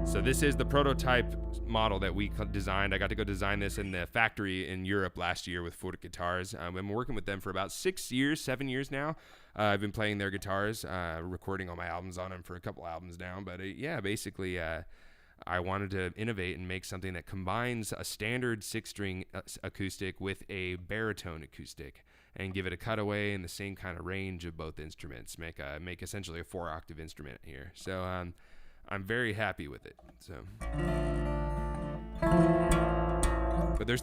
A: So this is the prototype model that we designed. I got to go design this in the factory in Europe last year with Furk Guitars. I've been working with them for about 7 years now. I've been playing their guitars, recording all my albums on them for a couple albums now. But basically, I wanted to innovate and make something that combines a standard 6-string acoustic with a baritone acoustic and give it a cutaway in the same kind of range of both instruments. Make essentially a 4-octave instrument here. So I'm very happy with it. So, but there's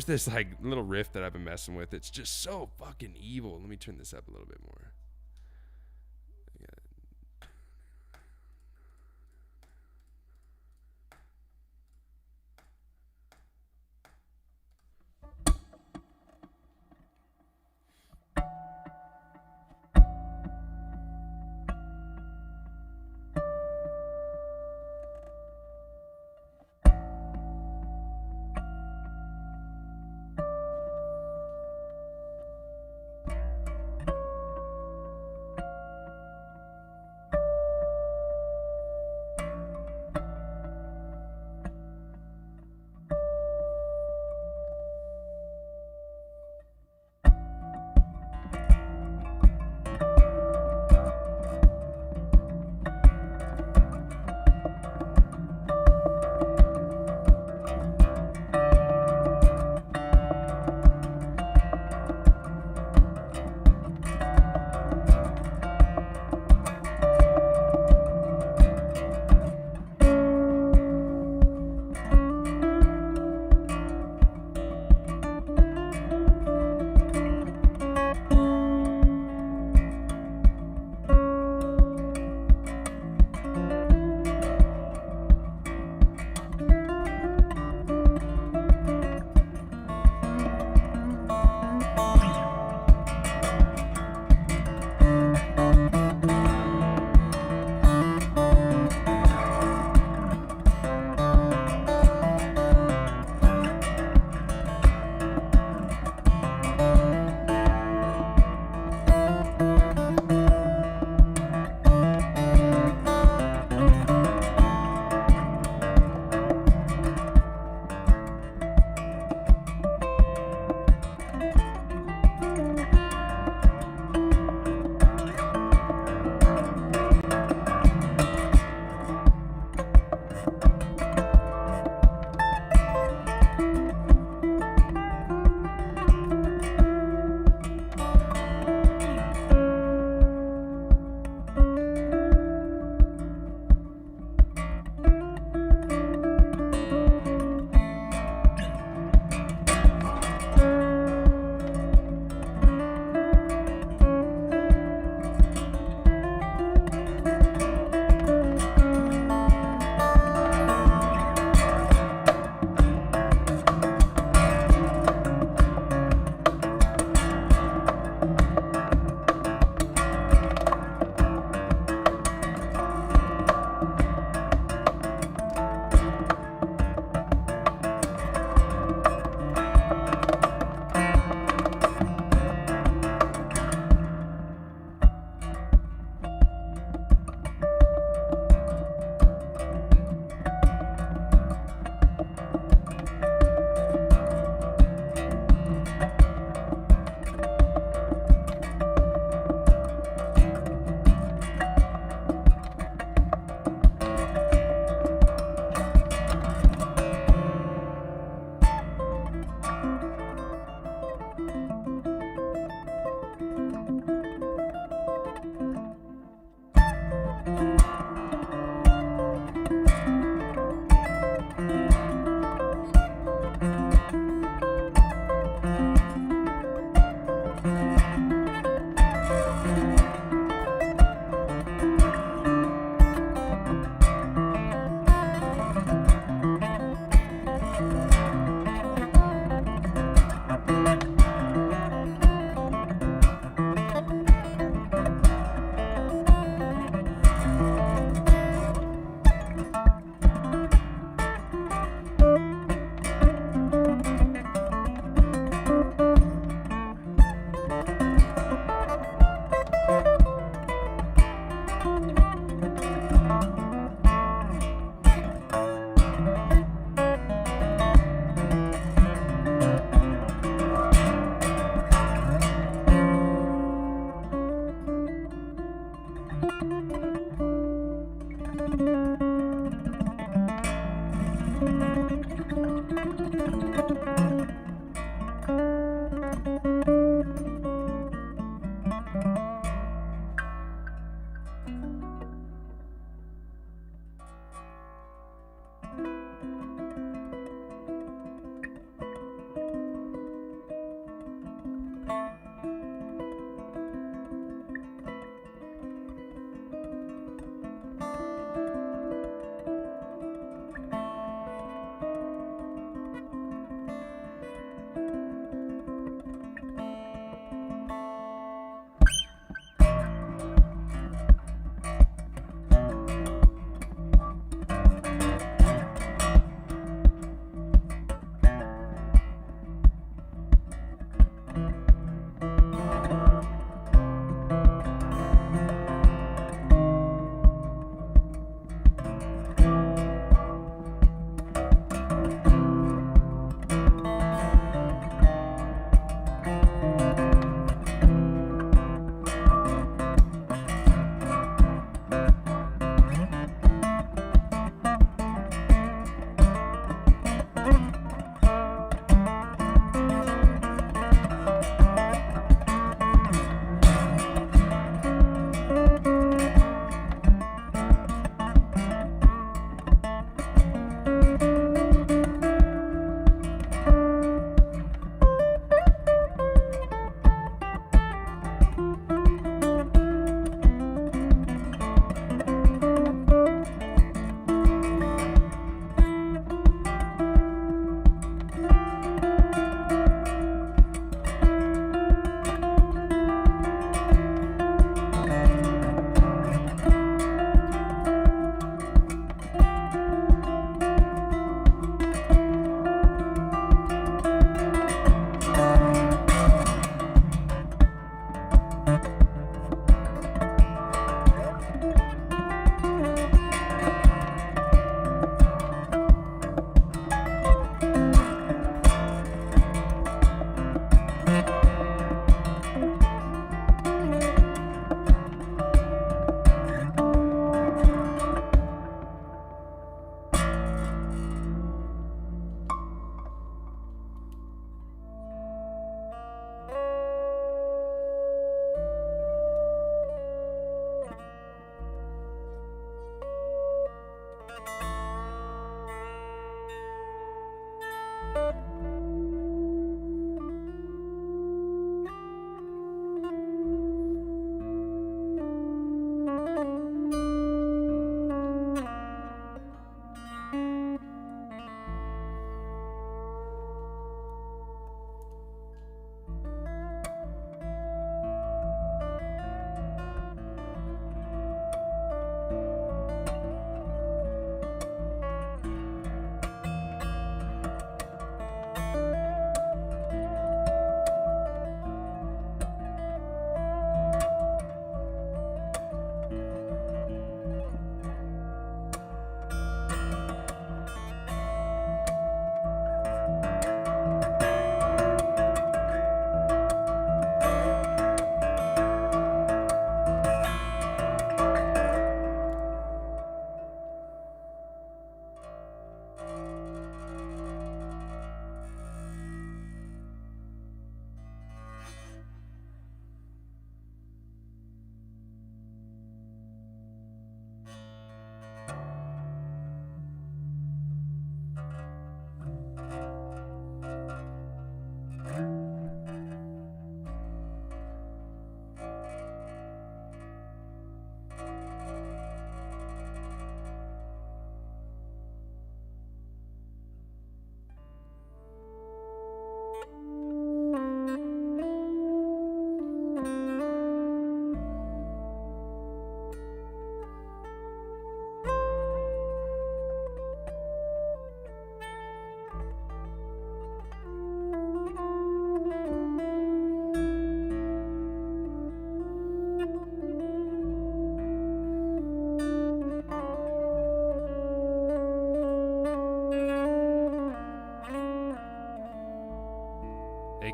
A: this like little riff that I've been messing with. It's just so fucking evil. Let me turn this up a little bit more.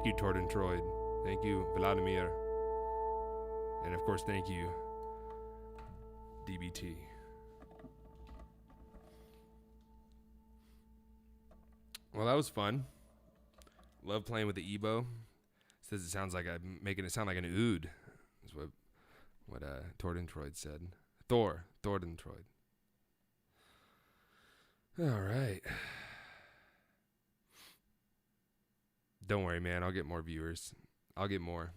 A: you, Tordentroid. Thank you, Vladimir. And of course, thank you, DBT. Well, that was fun. Love playing with the Ebo. Says it sounds like I'm making it sound like an ood. Is what Tordentroid said. Tordentroid. All right. Don't worry, man. I'll get more viewers. I'll get more.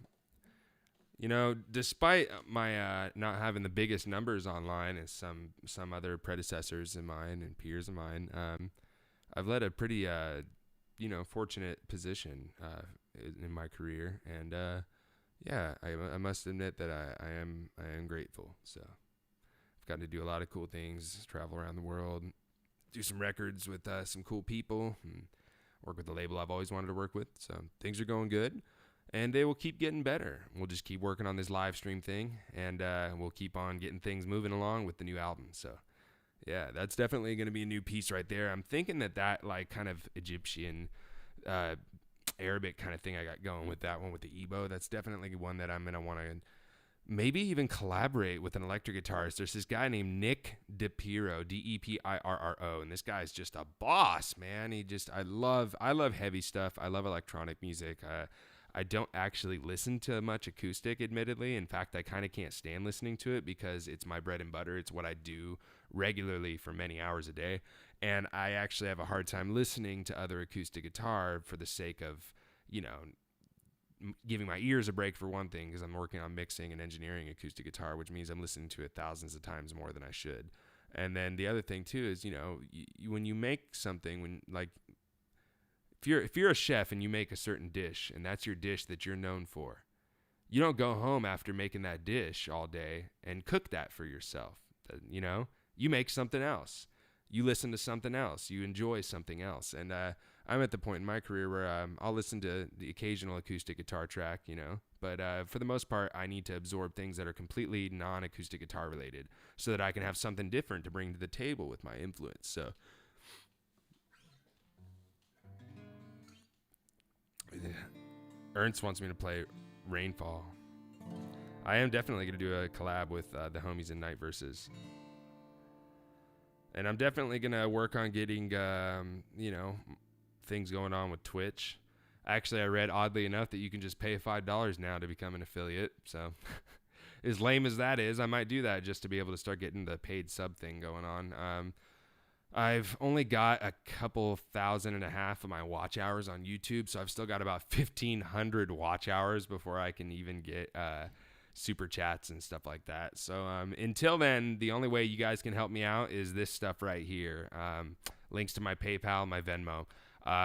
A: You know, despite my not having the biggest numbers online as some other predecessors of mine and peers of mine, I've led a pretty fortunate position in my career, and yeah, I must admit that I am grateful. So I've gotten to do a lot of cool things, travel around the world, do some records with some cool people, and work with the label I've always wanted to work with. So things are going good, and they will keep getting better. We'll just keep working on this live stream thing, and we'll keep on getting things moving along with the new album. So yeah, that's definitely going to be a new piece right there. I'm thinking that like kind of Egyptian, Arabic kind of thing I got going with that one with the Ebo, that's definitely one that I'm going to want to maybe even collaborate with an electric guitarist. There's this guy named Nick DePiro, Depirro, and this guy's just a boss, man. I love heavy stuff. I love electronic music. I don't actually listen to much acoustic, admittedly. In fact, I kind of can't stand listening to it because it's my bread and butter. It's what I do regularly for many hours a day. And I actually have a hard time listening to other acoustic guitar for the sake of, giving my ears a break for one thing, because I'm working on mixing and engineering acoustic guitar, which means I'm listening to it thousands of times more than I should. And then the other thing too is, when you make something, if you're a chef and you make a certain dish and that's your dish that you're known for, you don't go home after making that dish all day and cook that for yourself. You make something else. You listen to something else. You enjoy something else. And I'm at the point in my career where I'll listen to the occasional acoustic guitar track, but for the most part, I need to absorb things that are completely non-acoustic guitar related so that I can have something different to bring to the table with my influence. So Ernst wants me to play Rainfall. I am definitely going to do a collab with the homies in Night Verses. And I'm definitely going to work on getting, things going on with Twitch. Actually, I read, oddly enough, that you can just pay $5 now to become an affiliate. So as lame as that is, I might do that just to be able to start getting the paid sub thing going on. I've only got a couple 1,500 of my watch hours on YouTube, so I've still got about 1,500 watch hours before I can even get super chats and stuff like that. So until then, the only way you guys can help me out is this stuff right here. Links to my PayPal, my Venmo.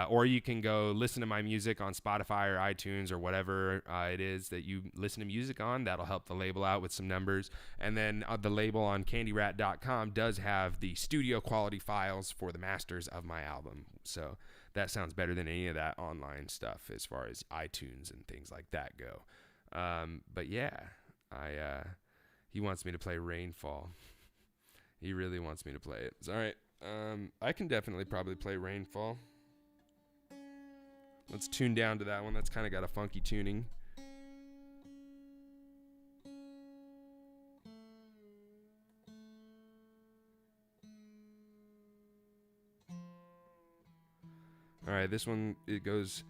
A: Or you can go listen to my music on Spotify or iTunes or whatever it is that you listen to music on. That'll help the label out with some numbers. And then the label on candyrat.com does have the studio quality files for the masters of my album. So that sounds better than any of that online stuff as far as iTunes and things like that go. But yeah, he wants me to play Rainfall. He really wants me to play it. It's all right. I can definitely probably play Rainfall. Let's tune down to that one. That's kind of got a funky tuning. All right, this one, it goes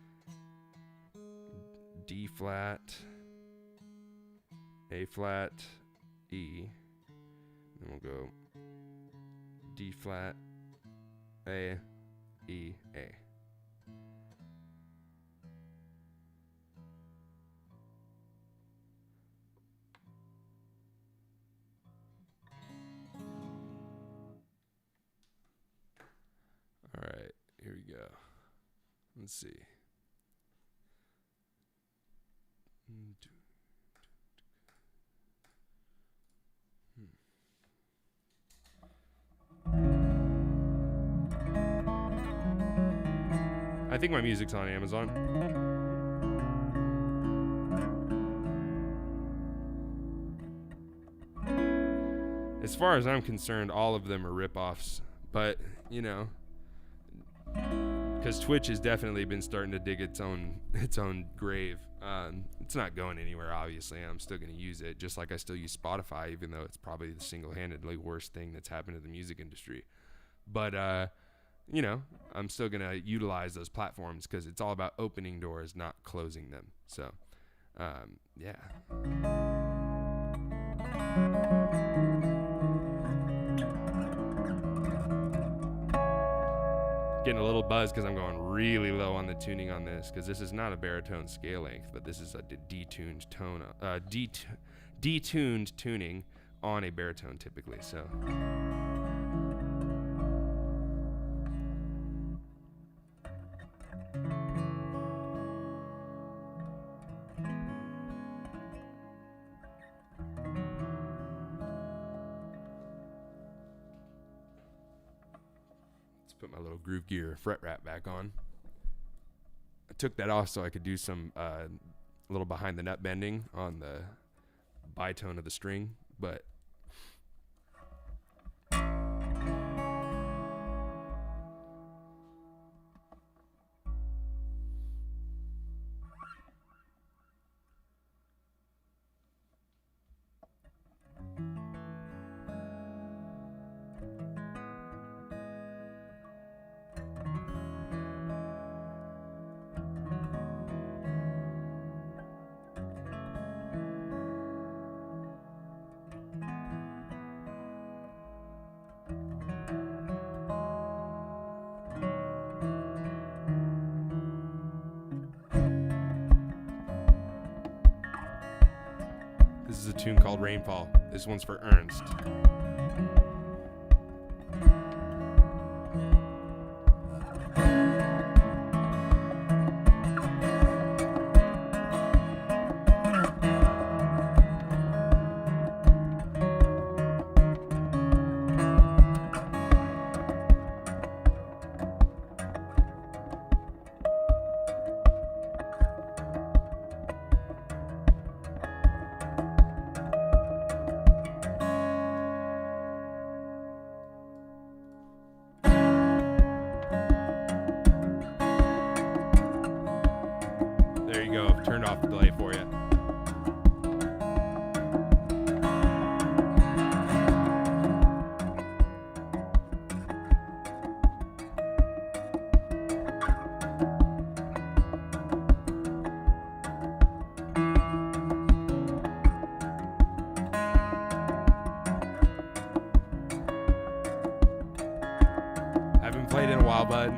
A: D flat, A flat, E. Then we'll go D flat, A, E, A. All right, here we go. Let's see. I think my music's on Amazon. As far as I'm concerned, all of them are ripoffs. But, because because Twitch has definitely been starting to dig its own grave. It's not going anywhere, obviously. I'm still going to use it, just like I still use Spotify, even though it's probably the single-handedly worst thing that's happened to the music industry. But you know, I'm still going to utilize those platforms because it's all about opening doors, not closing them. So, yeah. Getting a little buzz because I'm going really low on the tuning on this, because this is not a baritone scale length, but this is a detuned tone, detuned tuning on a baritone typically. So. Put my little Groove Gear fret wrap back on. I took that off so I could do some little behind the nut bending on the bitone of the string, but this is a tune called Rainfall. This one's for Ernst. There you go. I've turned off the delay for you. Haven't played in a while, bud.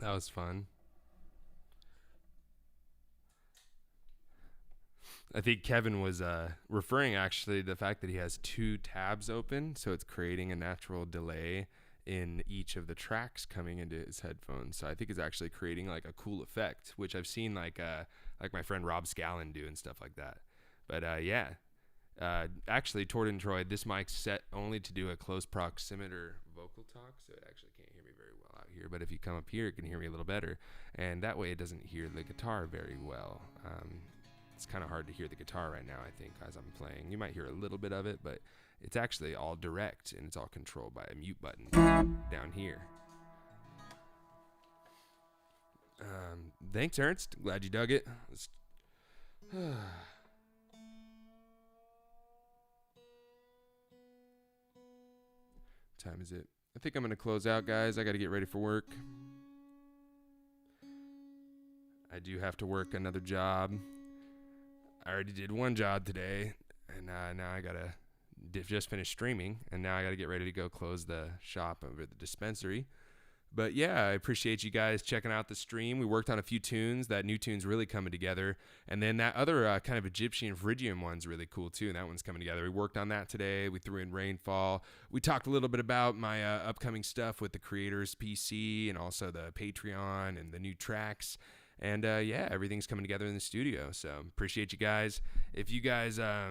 A: That was fun. I think Kevin was referring actually to the fact that he has two tabs open, so it's creating a natural delay in each of the tracks coming into his headphones. So I think it's actually creating like a cool effect, which I've seen like my friend Rob Scallon do and stuff like that. But yeah, actually, Tord and Troy, this mic's set only to do a close proximeter vocal talk, so it actually can't hear me very well out here. But if you come up here, it can hear me a little better, and that way it doesn't hear the guitar very well. It's kind of hard to hear the guitar right now, I think, as I'm playing. You might hear a little bit of it, but it's actually all direct, and it's all controlled by a mute button down here. Thanks, Ernst. Glad you dug it. Time is it? I think I'm going to close out, guys. I got to get ready for work. I do have to work another job. I already did one job today, and now I gotta just finish streaming, and now I gotta get ready to go close the shop over at the dispensary. But yeah, I appreciate you guys checking out the stream. We worked on a few tunes. That new tune's really coming together, and then that other kind of Egyptian Phrygian one's really cool too, and that one's coming together. We worked on that today. We threw in Rainfall. We talked a little bit about my upcoming stuff with the Creators PC and also the Patreon and the new tracks. And yeah, everything's coming together in the studio. So appreciate you guys. If you guys are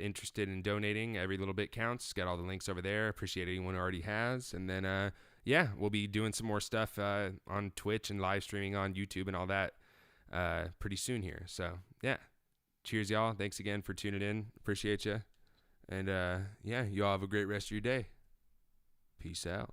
A: interested in donating, every little bit counts. Got all the links over there. Appreciate anyone who already has. And then yeah, we'll be doing some more stuff on Twitch and live streaming on YouTube and all that pretty soon here. So yeah, cheers, y'all. Thanks again for tuning in. Appreciate you. And yeah, you all have a great rest of your day. Peace out.